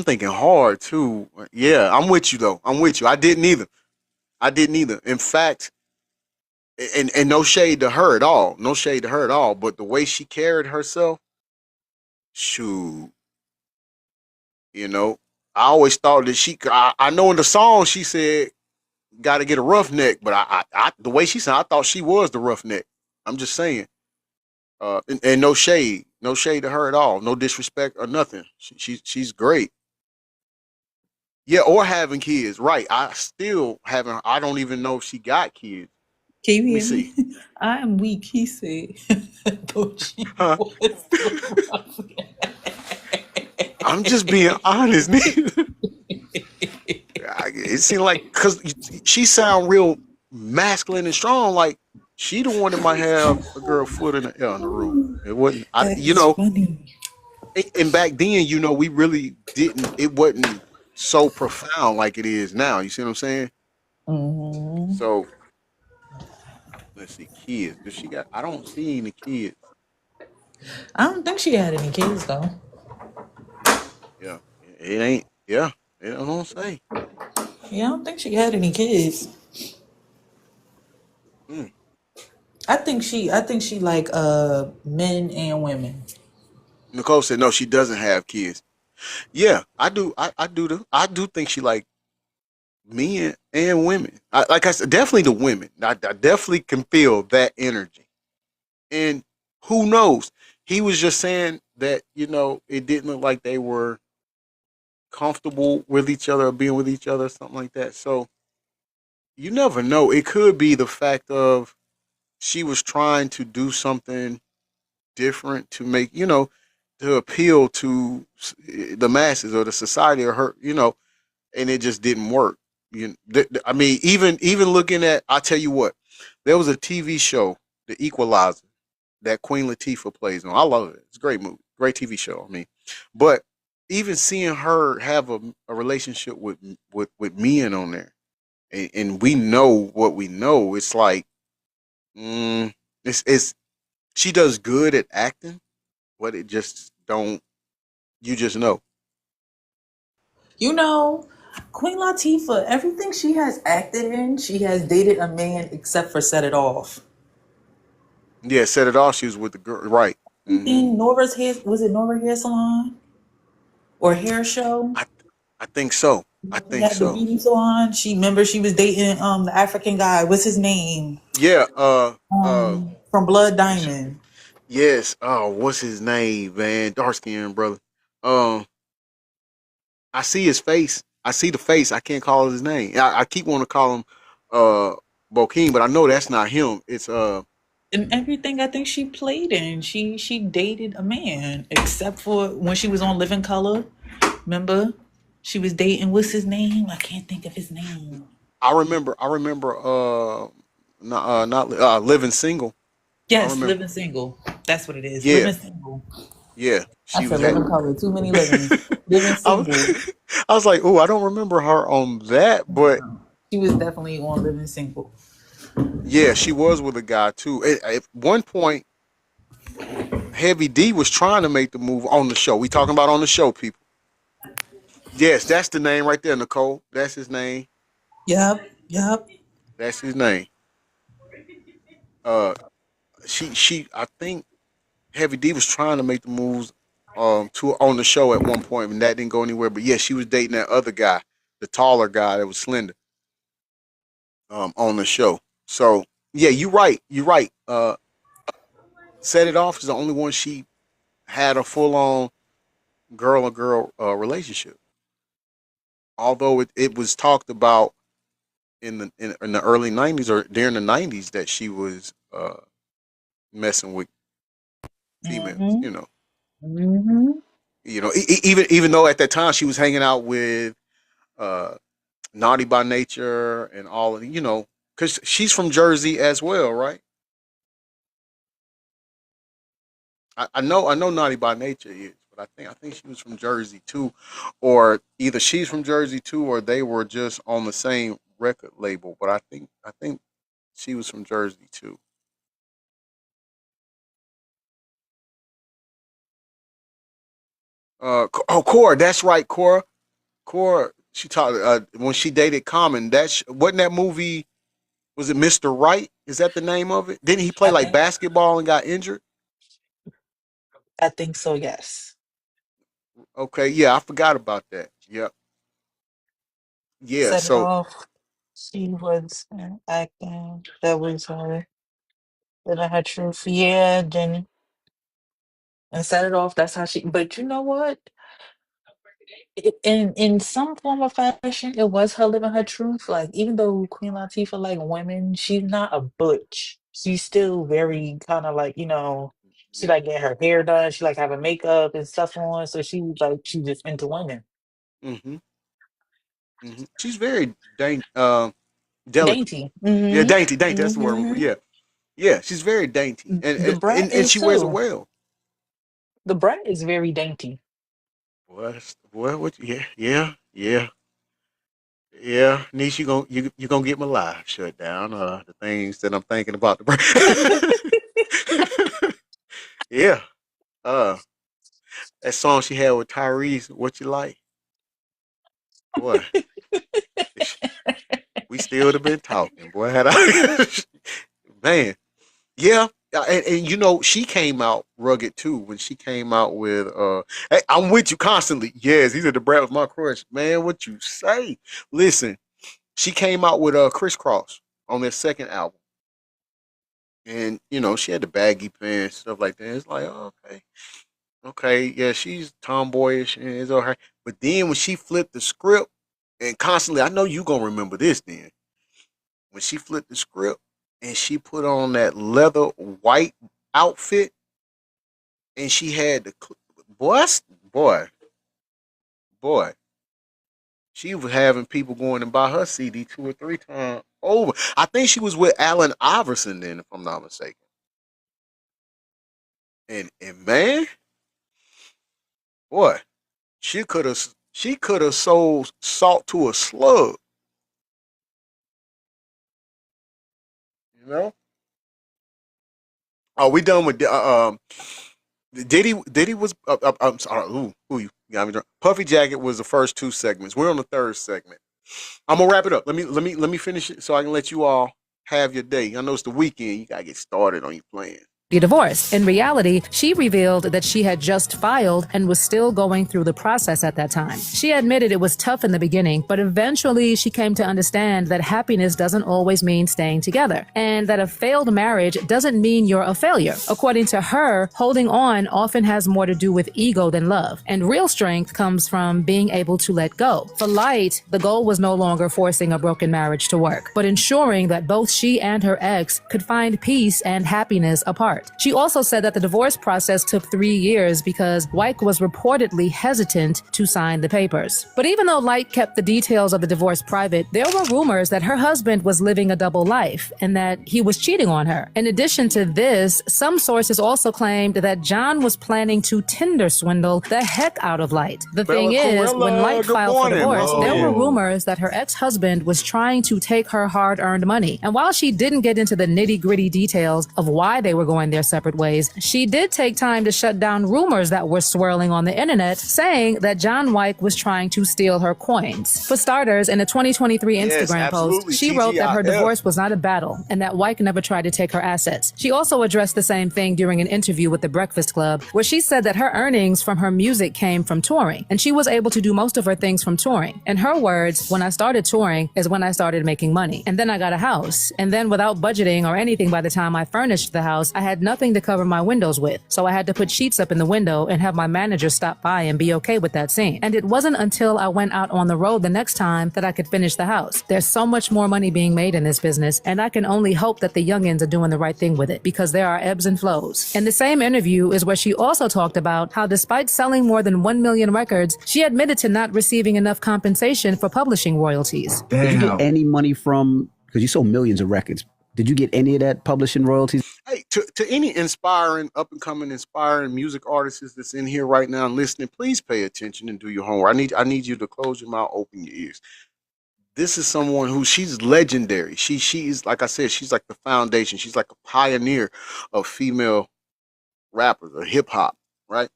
thinking hard too. Yeah, I'm with you though. I'm with you. I didn't either. In fact, and no shade to her at all. No shade to her at all. But the way she carried herself, shoot. You know, I always thought that I know in the song she said, "Got to get a roughneck," but I the way she said, I thought she was the roughneck. I'm just saying. And no shade to her at all. No disrespect or nothing. She's great. Yeah, or having kids, right? I don't even know if she got kids. Can you Let me hear see. me? I am weak, he said. Thought she Huh? was the roughneck. I'm just being honest, nigga. It seemed like because she sound real masculine and strong, like she the one that might have a girl foot in the air in the room. It wasn't, Funny. and back then, we really didn't. It wasn't so profound like it is now. You see what I'm saying? Mm-hmm. So let's see, kids. Does she got? I don't see any kids. I don't think she had any kids though. Yeah, it ain't. Yeah, it don't say. Yeah, I don't think she had any kids. Mm. I think she like men and women. Nicole said no, she doesn't have kids. Yeah, I do. I do think she like men and women. Like I said, definitely the women. I definitely can feel that energy. And who knows? He was just saying that it didn't look like they were comfortable with each other or being with each other or something like that. So you never know. It could be the fact of she was trying to do something different to make to appeal to the masses or the society or her, and it just didn't work. I mean, even looking at, I'll tell you what, there was a TV show, The Equalizer, that Queen Latifah plays on. I love it. It's a great movie, great TV show. I mean, but even seeing her have a relationship with men on there, and we know what we know, it's like, it's she does good at acting, But it just don't. You just know. You know, Queen Latifah, everything she has acted in, she has dated a man except for Set It Off. Yeah, set it off. She was with the girl, right? Mm-hmm. In Nora's hair, was it Nora Hair Salon or hair show? I think so. I She think had the so. beauty salon. She was dating the African guy. What's his name? Yeah. From Blood Diamond. Yes. Oh, what's his name, man? Dark skinned brother. Um, I see his face. I see the face. I can't call his name. I keep wanting to call him Bokeem, but I know that's not him. It's And everything I think she played in, she dated a man, except for when she was on Living Color. Remember? She was dating, what's his name? I can't think of his name. I remember not living single. I Yes, remember. Living Single. That's what it is. Yeah, Living Single. yeah. I She was said had Living Color. Too many livings. Living I was, Single. I was like, oh, I don't remember her on that, but She was definitely on Living Single. yeah, she was with a guy too. At one point, Heavy D was trying to make the move on the show. We talking about on the show, people. Yes, that's the name right there, Nicole. That's his name. Yep. That's his name. Uh, I think Heavy D was trying to make the moves to on the show at one point, and that didn't go anywhere. But yeah, she was dating that other guy, the taller guy that was slender, on the show. So yeah, you're right. You're right. Set It Off is the only one she had a full on girl on girl relationship. Although it was talked about in the early '90s or during the '90s that she was messing with females. Mm-hmm. Mm-hmm. Even though at that time she was hanging out with uh, Naughty by Nature and all of because she's from Jersey as well, right? I know Naughty by Nature is, but I think she was from Jersey too, or either she's from Jersey too, or they were just on the same record label. But I think she was from Jersey too. Cora, that's right, Cora. Cora, she talked when she dated Common. Wasn't that movie? Was it Mr. Right? Is that the name of it? Didn't he play I like think basketball and got injured? I think so, yes. Okay, yeah, I forgot about that. Yep, yeah. Set It So, Off. She was acting. That was her. Living Her Truth. Yeah, Jenny. And Set It Off. That's how she. But you know what? In some form of fashion, it was her living her truth. Like even though Queen Latifah like women, she's not a butch. She's still very kind of like she yeah. like getting her hair done. She like having makeup and stuff on. So she just into women. hmm She's very delicate. Dainty. Yeah, Mm-hmm. dainty, dainty. That's the word. Mm-hmm. Yeah, yeah. She's very dainty, and The and, brat and, and is she wears it too. well. The brat is very dainty. Boy, what? Yeah, yeah, yeah. Yeah, niece, you gonna get my live shut down. The things that I'm thinking about the yeah. Uh, that song she had with Tyrese, "What You Like," boy, we still would have been talking, boy. Had I, man, yeah. And she came out rugged too when she came out with hey, I'm with you constantly. Yes, he said the brat was my crush. Man, what you say? Listen, she came out with Crisscross on their second album. And she had the baggy pants, stuff like that. It's like, oh, okay, yeah, she's tomboyish and it's all right. But then when she flipped the script, and constantly, I know you gonna remember this. Then when she flipped the script and she put on that leather white outfit, and she had the boy, boy, she was having people going and buy her CD 2 or 3 times over. I think she was with Allen Iverson then, if I'm not mistaken. And man, boy. She could have sold salt to a slug. You know? Are we done with Diddy was. I'm sorry. Ooh, you got me drunk. Puffy Jacket was the first 2 segments. We're on the 3rd segment. I'm gonna wrap it up. Let me finish it so I can let you all have your day. I know it's the weekend. You gotta get started on your plans. Divorced. In reality, she revealed that she had just filed and was still going through the process at that time. She admitted it was tough in the beginning, but eventually she came to understand that happiness doesn't always mean staying together, and that a failed marriage doesn't mean you're a failure. According to her, holding on often has more to do with ego than love, and real strength comes from being able to let go. For Light, the goal was no longer forcing a broken marriage to work, but ensuring that both she and her ex could find peace and happiness apart. She also said that the divorce process took 3 years because Wyke was reportedly hesitant to sign the papers. But even though Light kept the details of the divorce private, there were rumors that her husband was living a double life and that he was cheating on her. In addition to this, some sources also claimed that John was planning to Tinder swindle the heck out of Light. The thing is, when Light filed for divorce, there were rumors that her ex-husband was trying to take her hard-earned money. And while she didn't get into the nitty-gritty details of why they were going their separate ways, she did take time to shut down rumors that were swirling on the internet, saying that John Wyke was trying to steal her coins. For starters, in a 2023 Instagram post, she wrote that her divorce was not a battle and that Wyke never tried to take her assets. She also addressed the same thing during an interview with The Breakfast Club, where she said that her earnings from her music came from touring, and she was able to do most of her things from touring. In her words, when I started touring is when I started making money. And then I got a house. And then without budgeting or anything by the time I furnished the house, I had nothing to cover my windows with. So I had to put sheets up in the window and have my manager stop by and be okay with that scene. And it wasn't until I went out on the road the next time that I could finish the house. There's so much more money being made in this business, and I can only hope that the youngins are doing the right thing with it, because there are ebbs and flows. In the same interview is where she also talked about how despite selling more than 1 million records, she admitted to not receiving enough compensation for publishing royalties. Did you get any money from, because you sold millions of records, did you get any of that publishing royalties? Hey, to any inspiring, up and coming, inspiring music artists that's in here right now and listening, please pay attention and do your homework. I need you to close your mouth, open your ears. This is someone who, she's legendary. She is, like I said, she's like the foundation. She's like a pioneer of female rappers or hip hop, right?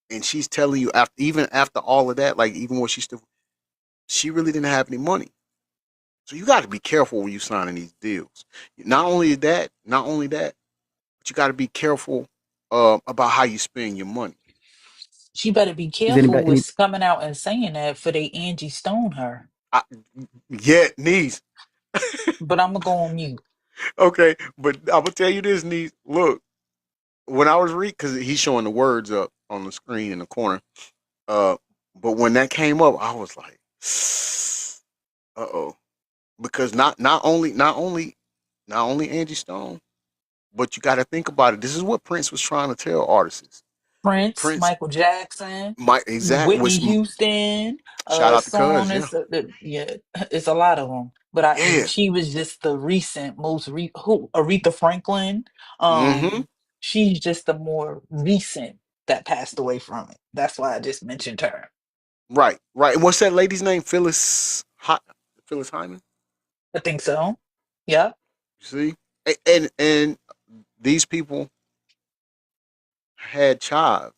And she's telling you, even after all of that, like even when she really didn't have any money. So you got to be careful when you signing these deals. Not only that, but you got to be careful about how you spend your money. She better be careful with coming out and saying that for they Angie Stone her. Niece. But I'm gonna go on mute. Okay, but I'm gonna tell you this, niece. Look, when I was reading, because he's showing the words up on the screen in the corner. But when that came up, I was like, uh-oh. Because not only Angie Stone, but you got to think about it. This is what Prince was trying to tell artists. Prince, Michael Jackson, exactly. Whitney Houston. Shout out to Cuz, It's a lot of them. But she was just the recent, Aretha Franklin. She's just the more recent that passed away from it. That's why I just mentioned her. Right. And what's that lady's name? Phyllis Hyman? I think so. Yeah. See? And these people had Chive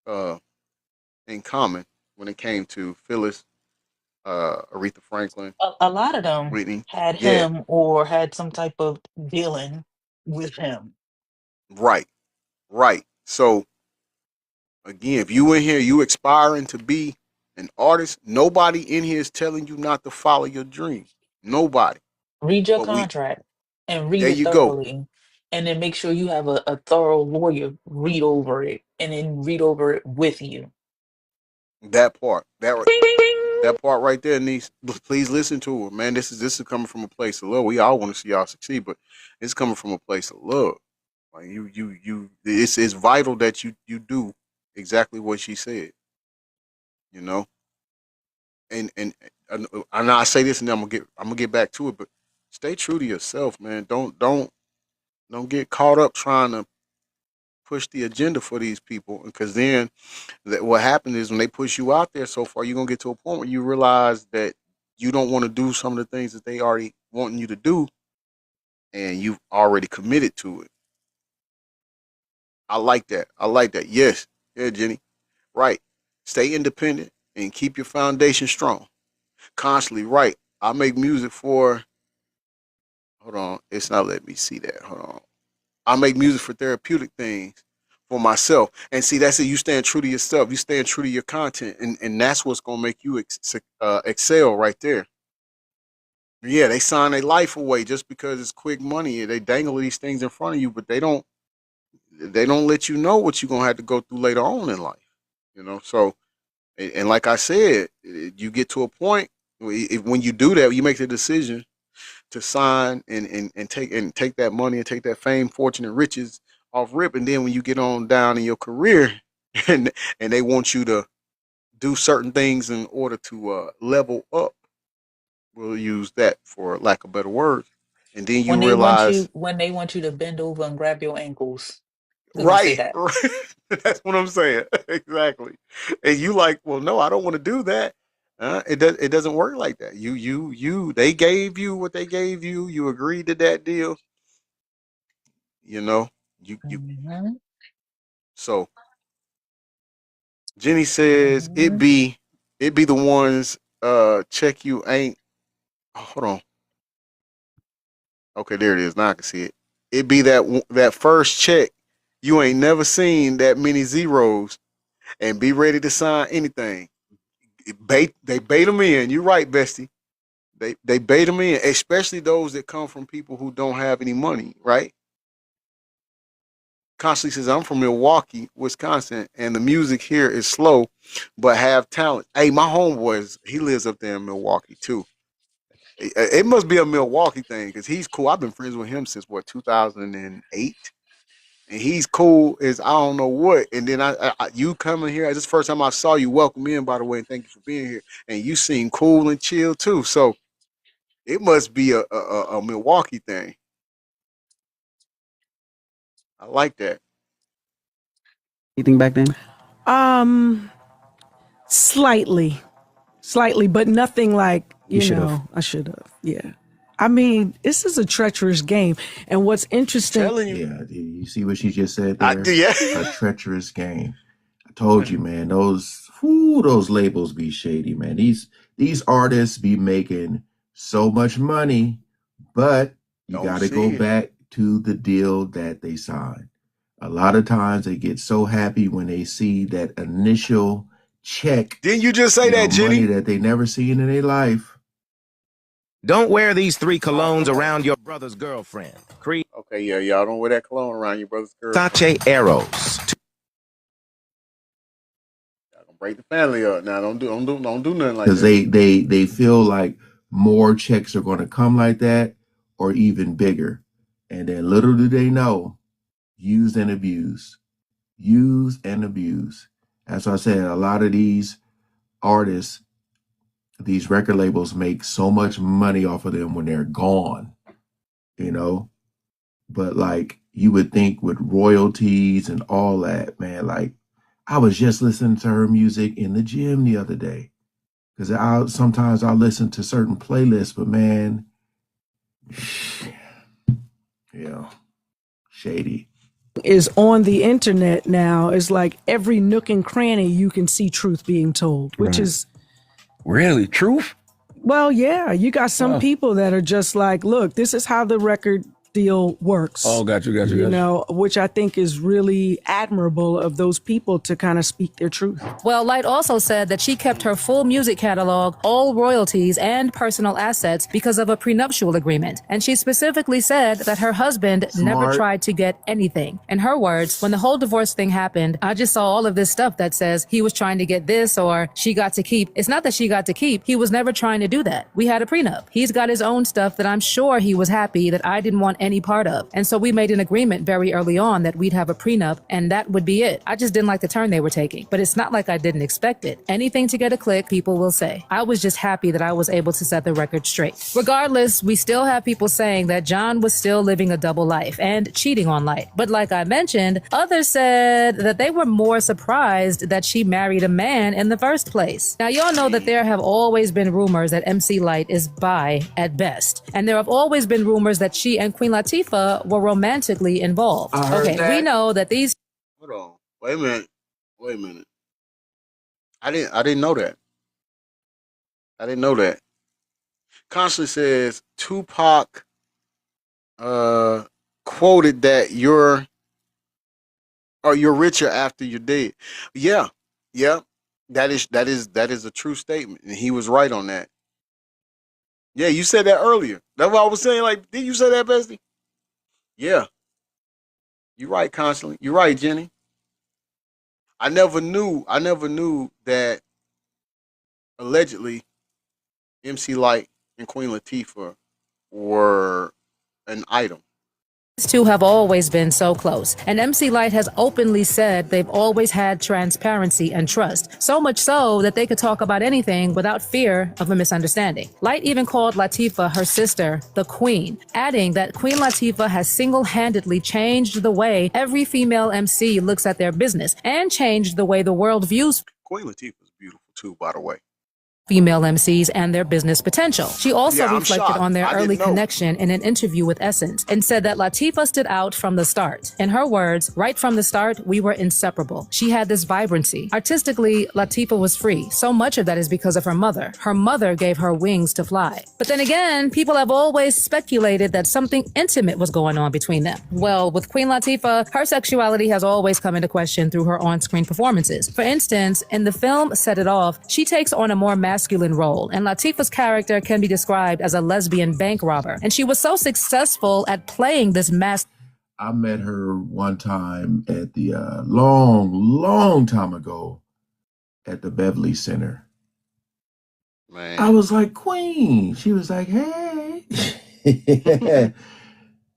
in common when it came to Phyllis, Aretha Franklin. A lot of them Whitney. had him or had some type of dealing with him. Right. So again, if you in here, you aspiring to be an artist, nobody in here is telling you not to follow your dream. Nobody. Read your contract and read it thoroughly. And then make sure you have a thorough lawyer read over it and then read over it with you. That part right there, niece. Please listen to her, man. This is coming from a place of love. We all want to see y'all succeed, but it's coming from a place of love. Like it's vital that you do exactly what she said. You know. And I say this, and then I'm gonna get back to it, but stay true to yourself, man. Don't get caught up trying to push the agenda for these people, because then what happens is when they push you out there so far, you're gonna get to a point where you realize that you don't want to do some of the things that they already wanting you to do, and you've already committed to it. I like that. I like that. Yes. Yeah, Jenny. Right. Stay independent and keep your foundation strong. Constantly, right. I make music for, hold on. It's not letting me see that. Hold on. I make music for therapeutic things for myself. And see, that's it. You staying true to yourself. You staying true to your content. And that's what's going to make you excel right there. Yeah, they sign their life away just because it's quick money. They dangle these things in front of you, but they don't let you know what you're gonna have to go through later on in life. So and like I said, you get to a point when you do that, you make the decision to sign and take that money and take that fame, fortune, and riches off rip. And then when you get on down in your career and they want you to do certain things in order to level up. We'll use that for lack of better words. And then you realize when they want you to bend over and grab your ankles. They're gonna say right, that. right. That's what I'm saying. Exactly. And you like, well, no, I don't want to do that. It doesn't work like that. They gave you what they gave you. You agreed to that deal. Mhm. So Jenny says it be the ones check you ain't. Hold on. Okay, there it is. Now I can see it. It be that first check. You ain't never seen that many zeros, and be ready to sign anything. They bait them in. You're right, Bestie. They bait them in, especially those that come from people who don't have any money, right? Constantly says, I'm from Milwaukee, Wisconsin, and the music here is slow, but have talent. Hey, my homeboy, he lives up there in Milwaukee too. It must be a Milwaukee thing because he's cool. I've been friends with him since 2008, and he's cool as I don't know what. And then you coming here, this is the first time I saw you. Welcome in, by the way, and thank you for being here. And you seem cool and chill too. So it must be a Milwaukee thing. I like that. Anything back then? Slightly, but nothing like, You should've. I should have. Yeah. I mean, this is a treacherous game. And what's interesting. Telling you. Yeah, you see what she just said there? Yeah. A treacherous game. I told you, man, those labels be shady, man. These artists be making so much money, but you Don't got to see go it. back to the deal that they signed. A lot of times they get so happy when they see that initial check. Didn't you just say that, Jenny? Money that they never seen in their life. Don't wear these 3 colognes around your brother's girlfriend. Okay, yeah, y'all don't wear that cologne around your brother's girl. Sache Eros. Y'all gonna break the family up. Now don't do nothing like Because that. they feel like more checks are going to come like that or even bigger. And then little do they know, used and abused. Used and abused. As I said, a lot of these artists, these record labels make so much money off of them when they're gone, But like you would think with royalties and all that, man, like I was just listening to her music in the gym the other day. Because sometimes I listen to certain playlists, but man, shady. Is on the internet now is like every nook and cranny you can see truth being told, which is really truth. Well, yeah, you got some people that are just like, look, this is how the record deal works. Oh, got you. Which I think is really admirable of those people to kind of speak their truth. Well, Light also said that she kept her full music catalog, all royalties, and personal assets because of a prenuptial agreement. And she specifically said that her husband never tried to get anything. In her words, when the whole divorce thing happened, I just saw all of this stuff that says he was trying to get this or she got to keep. It's not that she got to keep. He was never trying to do that. We had a prenup. He's got his own stuff that I'm sure he was happy that I didn't want any part of. And so we made an agreement very early on that we'd have a prenup and that would be it. I just didn't like the turn they were taking, but it's not like I didn't expect it. Anything to get a click, people will say. I was just happy that I was able to set the record straight. Regardless, we still have people saying that John was still living a double life and cheating on Light. But like I mentioned, others said that they were more surprised that she married a man in the first place. Now, y'all know that there have always been rumors that MC Light is bi at best. And there have always been rumors that she and Queen Latifah were romantically involved. Okay, we know that these Hold on. Wait a minute. Wait a minute. I didn't know that. I didn't know that. Constantly says Tupac quoted that you're richer after you're dead. Yeah. Yeah. That is a true statement. And he was right on that. Yeah, you said that earlier. That's what I was saying. Like, did you say that, Bestie? Yeah. You're right, Constantly. You're right, Jenny. I never knew that allegedly MC Light and Queen Latifah were an item. These two have always been so close, and MC Light has openly said they've always had transparency and trust, so much so that they could talk about anything without fear of a misunderstanding. Light even called Latifah her sister, the Queen, adding that Queen Latifah has single-handedly changed the way every female MC looks at their business and changed the way the world views Queen Latifah's beautiful too, by the way. female MCs and their business potential. She also Yeah, I'm reflected shocked. on their I early didn't know. connection in an interview with Essence and said that Latifah stood out from the start. In her words, right from the start, we were inseparable. She had this vibrancy. Artistically, Latifah was free. So much of that is because of her mother. Her mother gave her wings to fly. But then again, people have always speculated that something intimate was going on between them. Well, with Queen Latifah, her sexuality has always come into question through her on-screen performances. For instance, in the film Set It Off, she takes on a more masculine role, and Latifah's character can be described as a lesbian bank robber. And she was so successful at playing this I met her one time at the long time ago at the Beverly Center. Man. I was like, Queen. She was like, hey.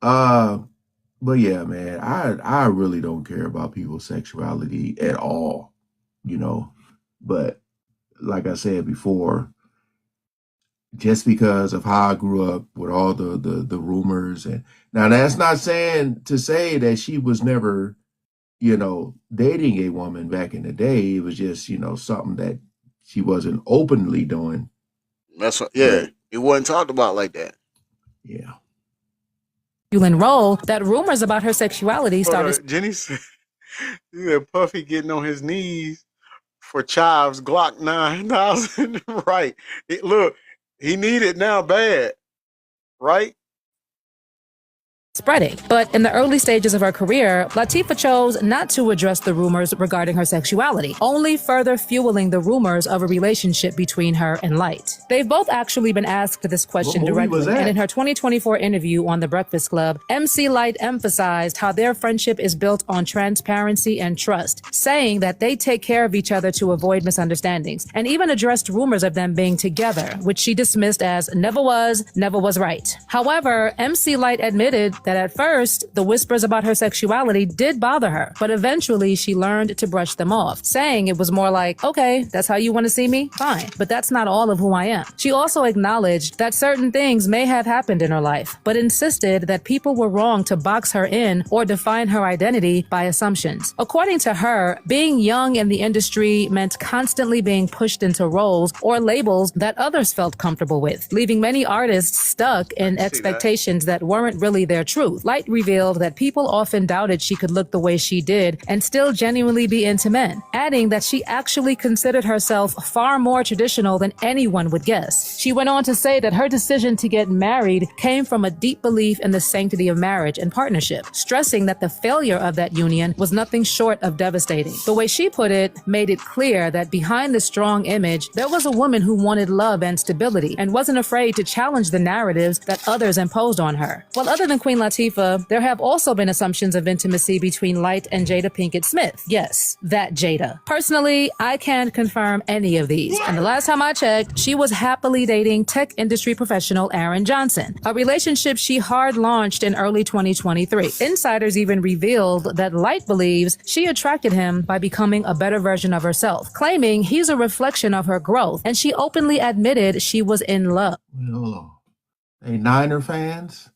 But yeah, man, I really don't care about people's sexuality at all, you know. But like I said before, just because of how I grew up with all the rumors, and now that's not saying to say that she was never, you know, dating a woman back in the day. It was just, you know, something that she wasn't openly doing. That's what, yeah. It wasn't talked about like that. Yeah. role, that rumors about her sexuality started. Jenny said Puffy getting on his knees for Chives Glock 9000. Right. Look, he need it now bad. Right? Spreading. But in the early stages of her career, Latifah chose not to address the rumors regarding her sexuality, only further fueling the rumors of a relationship between her and Light. They've both actually been asked this question What movie was directly, that? and in her 2024 interview on The Breakfast Club, MC Light emphasized how their friendship is built on transparency and trust, saying that they take care of each other to avoid misunderstandings, and even addressed rumors of them being together, which she dismissed as never was right. However, MC Light admitted that at first, the whispers about her sexuality did bother her, but eventually she learned to brush them off, saying it was more like, okay, that's how you want to see me? Fine, but that's not all of who I am. She also acknowledged that certain things may have happened in her life, but insisted that people were wrong to box her in or define her identity by assumptions. According to her, being young in the industry meant constantly being pushed into roles or labels that others felt comfortable with, leaving many artists stuck in expectations that weren't really their truth. Light revealed that people often doubted she could look the way she did and still genuinely be into men, adding that she actually considered herself far more traditional than anyone would guess. She went on to say that her decision to get married came from a deep belief in the sanctity of marriage and partnership, stressing that the failure of that union was nothing short of devastating. The way she put it made it clear that behind the strong image, there was a woman who wanted love and stability and wasn't afraid to challenge the narratives that others imposed on her. Well, other than Queen Latifah, there have also been assumptions of intimacy between Light and Jada Pinkett Smith. Yes, that Jada. Personally, I can't confirm any of these. And the last time I checked, she was happily dating tech industry professional Aaron Johnson, a relationship she hard launched in early 2023. Insiders even revealed that Light believes she attracted him by becoming a better version of herself, claiming he's a reflection of her growth, and she openly admitted she was in love. Well, hey, Niner fans.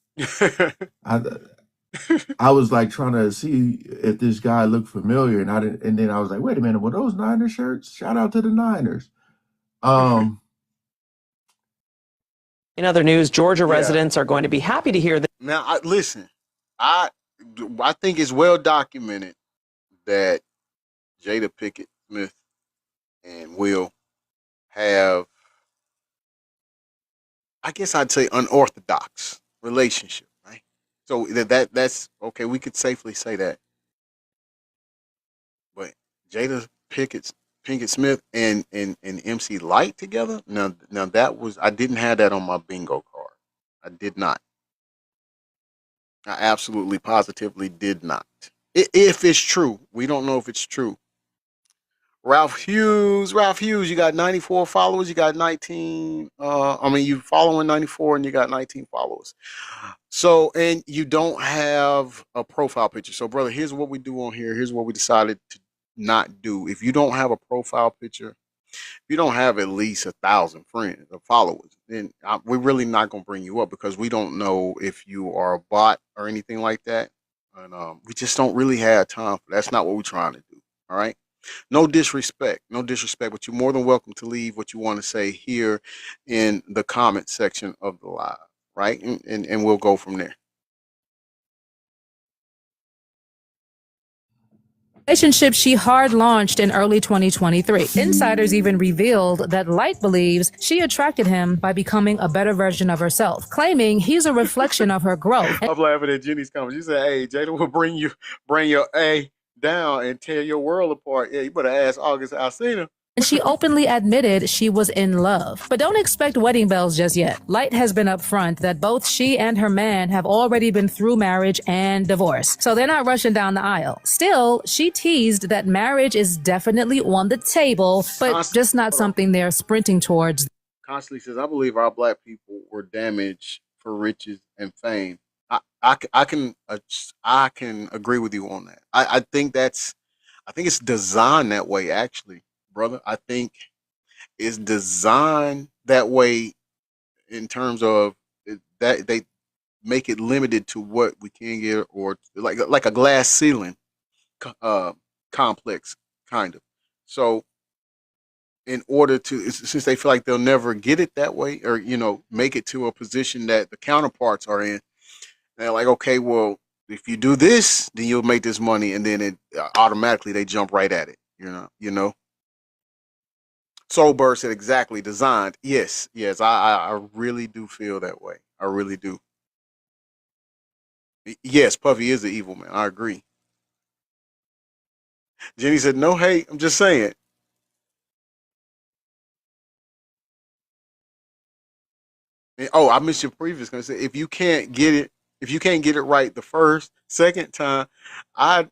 I was like trying to see if this guy looked familiar, and I didn't. And then I was like, "Wait a minute, were those Niner shirts?" Shout out to the Niners. In other news, Georgia residents are going to be happy to hear that. Now, listen, I think it's well documented that Jada Pinkett Smith and Will have, I guess I'd say, unorthodox relationship, right? So that's okay. We could safely say that. But Jada Pinkett Smith and MC Light together. Now that was, I didn't have that on my bingo card. I did not. I absolutely positively did not. If it's true, we don't know if it's true. Ralph Hughes, you got 94 followers. You got 19. You following 94 and you got 19 followers. So, and you don't have a profile picture. So, brother, here's what we do on here. Here's what we decided to not do. If you don't have a profile picture, if you don't have at least 1,000 friends or followers, then we're really not going to bring you up because we don't know if you are a bot or anything like that. And we just don't really have time for that. That's not what we're trying to do. All right. No disrespect, but you're more than welcome to leave what you want to say here in the comment section of the live, right? And we'll go from there. Relationship she hard launched in early 2023. Insiders even revealed that Light believes she attracted him by becoming a better version of herself, claiming he's a reflection of her growth. I'm laughing at Jenny's comment. She said, "Hey, Jada will bring your A down and tear your world apart. Yeah, you better ask August Alsina." And she openly admitted she was in love. But don't expect wedding bells just yet. Light has been upfront that both she and her man have already been through marriage and divorce, so they're not rushing down the aisle. Still, she teased that marriage is definitely on the table, but just not something they're sprinting towards. Constantly says, "I believe our black people were damaged for riches and fame." I can agree with you on that. I think it's designed that way, actually, brother. I think it's designed that way in terms of that they make it limited to what we can get, or like a glass ceiling complex, kind of. So, in order to, since they feel like they'll never get it that way, or make it to a position that the counterparts are in, they're like, okay, well, if you do this, then you'll make this money, and then it automatically they jump right at it. You know. Soulbird said exactly designed. Yes, I really do feel that way. I really do. Yes, Puffy is the evil man. I agree. Jenny said, "No hate. I'm just saying." Oh, I missed your previous. Gonna say, if you can't get it right the second time, I'd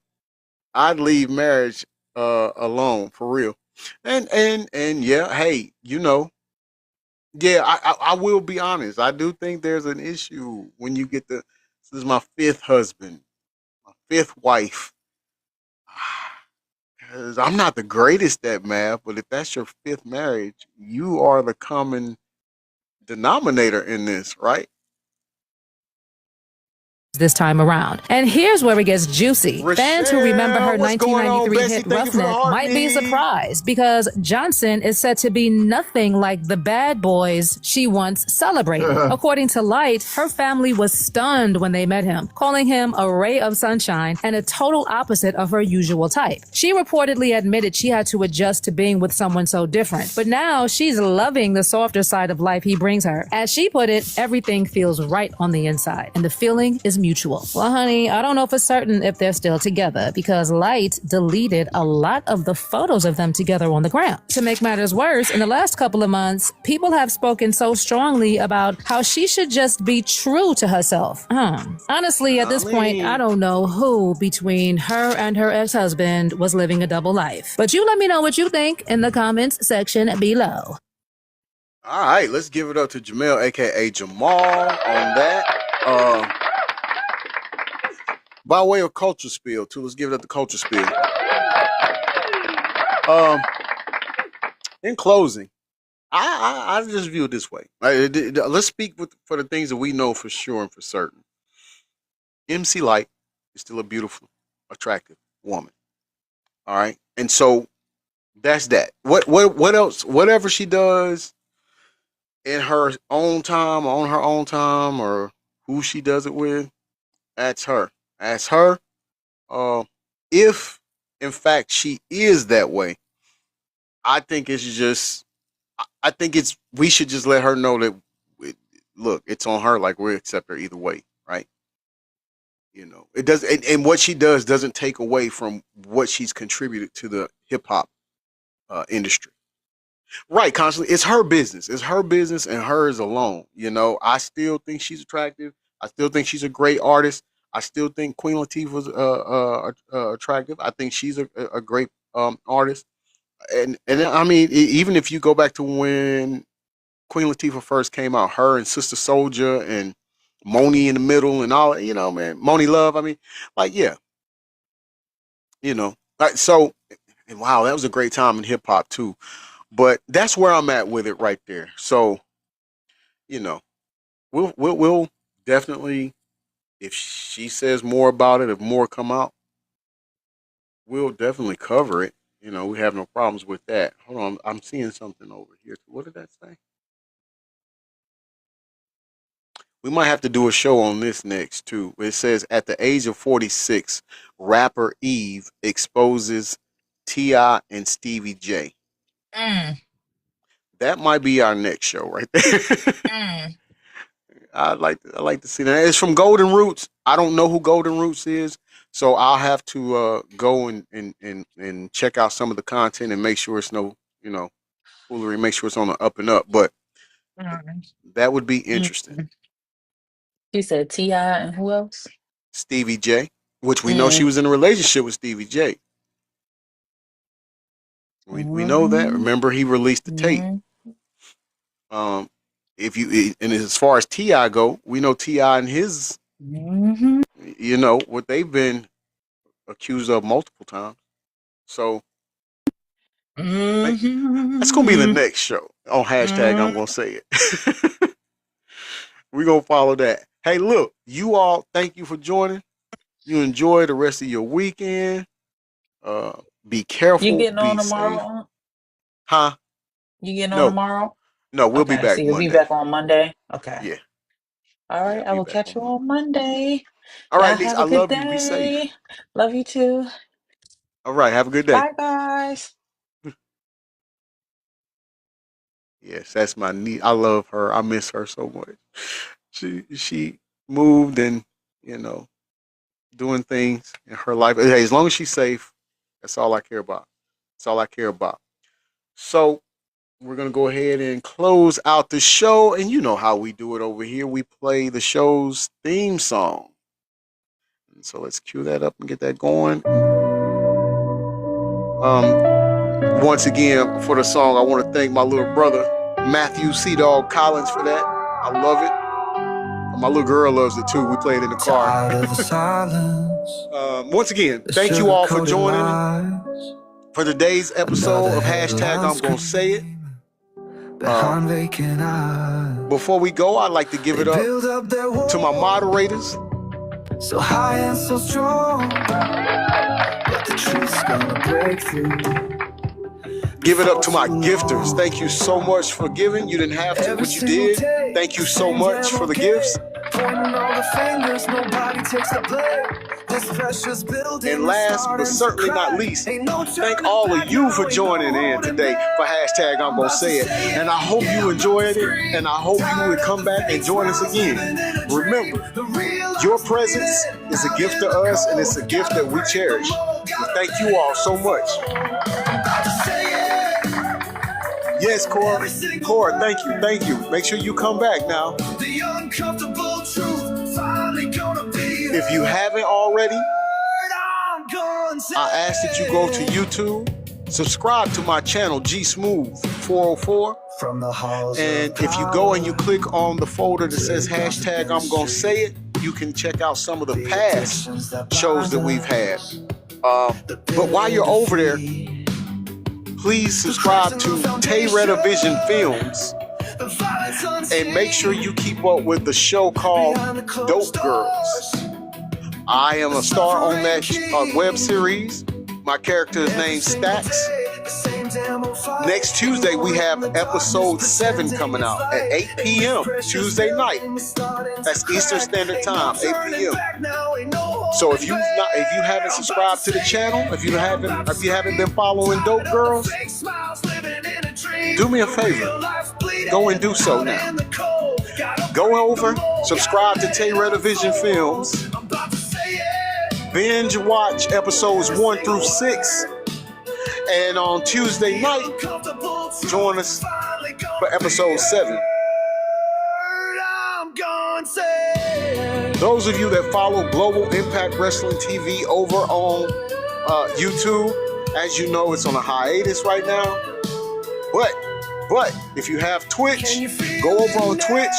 leave marriage alone, for real. And yeah, hey, yeah, I will be honest. I do think there's an issue when you get this is my fifth husband, my fifth wife. Because I'm not the greatest at math, but if that's your fifth marriage, you are the common denominator in this, right? This time around. And here's where it gets juicy. Fans who remember her 1993 hit Roughneck might be surprised because Johnson is said to be nothing like the bad boys she once celebrated. According to Light, her family was stunned when they met him, calling him a ray of sunshine and a total opposite of her usual type. She reportedly admitted she had to adjust to being with someone so different, but now she's loving the softer side of life he brings her. As she put it, everything feels right on the inside, and the feeling is mutual. Well, honey, I don't know for certain if they're still together because Light deleted a lot of the photos of them together on the ground. To make matters worse, in the last couple of months, people have spoken so strongly about how she should just be true to herself. Honestly, at this point, I don't know who between her and her ex-husband was living a double life. But you let me know what you think in the comments section below. All right, let's give it up to Jamel, aka Jamal, on that. By way of culture spiel, too. Let's give it up the culture spiel. In closing, I just view it this way. Let's speak for the things that we know for sure and for certain. MC Light is still a beautiful, attractive woman. All right, and so that's that. What else? Whatever she does in her own time, on her own time, or who she does it with, that's her. If in fact she is that way, I think it's just, I think it's, we should just let her know that, look, it's on her. Like, we accept her either way, right? You know, it does, and what she does doesn't take away from what she's contributed to the hip hop industry. Right, constantly, it's her business. It's her business and hers alone. You know, I still think she's attractive. I still think she's a great artist. I still think Queen Latifah's attractive. I think she's a great artist. And I mean, even if you go back to when Queen Latifah first came out, her and Sister Soldier and Moni in the middle and all, you know, man, Moni Love. I mean, like, yeah, you know, so, and wow, that was a great time in hip hop too. But that's where I'm at with it right there. So, you know, we'll definitely, if she says more about it, if more come out, we'll definitely cover it. You know, we have no problems with that. Hold on, I'm seeing something over here. What did that say? We might have to do a show on this next too. It says, at the age of 46, rapper Eve exposes T.I. and Stevie J. That might be our next show right there. I'd like to see that. It's from Golden Roots. I don't know who Golden Roots is, so I'll have to go and check out some of the content and make sure it's no, you know, foolery. Make sure it's on the up and up. But that would be interesting. She said T.I. and who else? Stevie J, which we know she was in a relationship with Stevie J. We know that. Remember, he released the tape. If you, and as far as T.I. go, we know T.I. and his, you know, what they've been accused of multiple times. So that's gonna be the next show on hashtag. I'm gonna say it. We're gonna follow that. Hey, look, you all, thank you for joining. You enjoy the rest of your weekend. Be careful. You getting on be tomorrow? safe. Huh? You getting on tomorrow? No, we'll be Okay, back so you'll Monday. be back on Monday? Okay. Yeah. All right, I will catch you on Monday. All right, Y'all niece, have I a good love you. Be safe. day. Love you too. All right, have a good day. Bye, guys. Yes, that's my niece. I love her. I miss her so much. She moved and, you know, doing things in her life. Hey, as long as she's safe, that's all I care about. That's all I care about. So we're going to go ahead and close out the show. And you know how we do it over here. We play the show's theme song. And so let's cue that up and get that going. Once again, for the song, I want to thank my little brother, Matthew C-Dog Collins, for that. I love it. My little girl loves it too. We play it in the car. Once again, thank you all for joining for today's episode of hashtag I'm Gonna Say It. Before we go, I'd like to give it up to my moderators. So high and so strong, but the truth's gonna break through. Give it up to my gifters. Thank you so much for giving. You didn't have to, but you did. Thank you so much for the gifts. Pointing all the fingers, nobody takes the blame. This pressure's building. And last but certainly not least, thank all of you for joining in today for hashtag I'm Gonna Say It. And I hope you enjoyed it, and I hope you would come back and join us again. Remember, your presence is a gift to us, and it's a gift that we cherish. And thank you all so much. Yes, Cora, thank you. Make sure you come back now. If you haven't already, I ask that you go to YouTube, subscribe to my channel, G Smooth 404. And if you go and you click on the folder that says hashtag I'm Gonna Say It, you can check out some of the past shows that we've had. But while you're over there, please subscribe to Tayretta Vision Films and make sure you keep up with the show called Dope Girls. I am a star on that web series. My character is named Stacks. Next Tuesday, we have episode 7 coming out at 8 p.m. Tuesday night. That's Eastern Standard Time, 8 p.m. So if you haven't subscribed to the channel, if you haven't been following Dope Girls, do me a favor. Go and do so now. Go over, subscribe to Tay Vision Films. Binge watch episodes 1 through 6. And on Tuesday night, join us for episode 7. Those of you that follow Global Impact Wrestling TV over on YouTube, as you know, it's on a hiatus right now. But if you have Twitch, go over on Twitch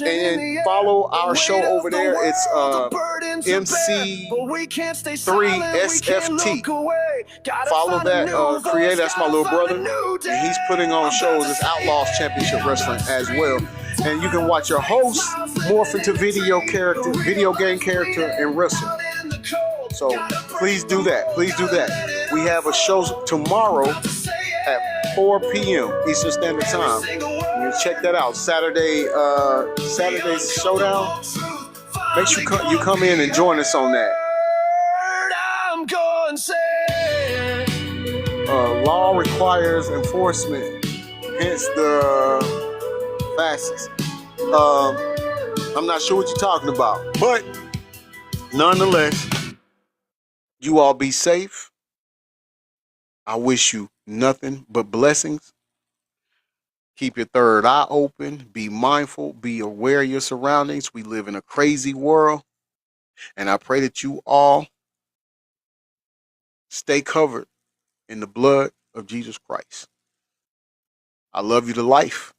and follow our show over there. It's MC3SFT. Follow that creator. That's my little brother. And he's putting on shows. It's Outlaws Championship Wrestling as well. And you can watch your host morph into video game character, and wrestle. So please do that. Please do that. We have a show tomorrow at 4 p.m. Eastern Standard Time. You can check that out. Saturday's showdown. Make sure you come in and join us on that. Law requires enforcement, hence the fastest. I'm not sure what you're talking about, but nonetheless, you all be safe. I wish you nothing but blessings. Keep your third eye open. Be mindful. Be aware of your surroundings. We live in a crazy world. And I pray that you all stay covered in the blood of Jesus Christ. I love you to life.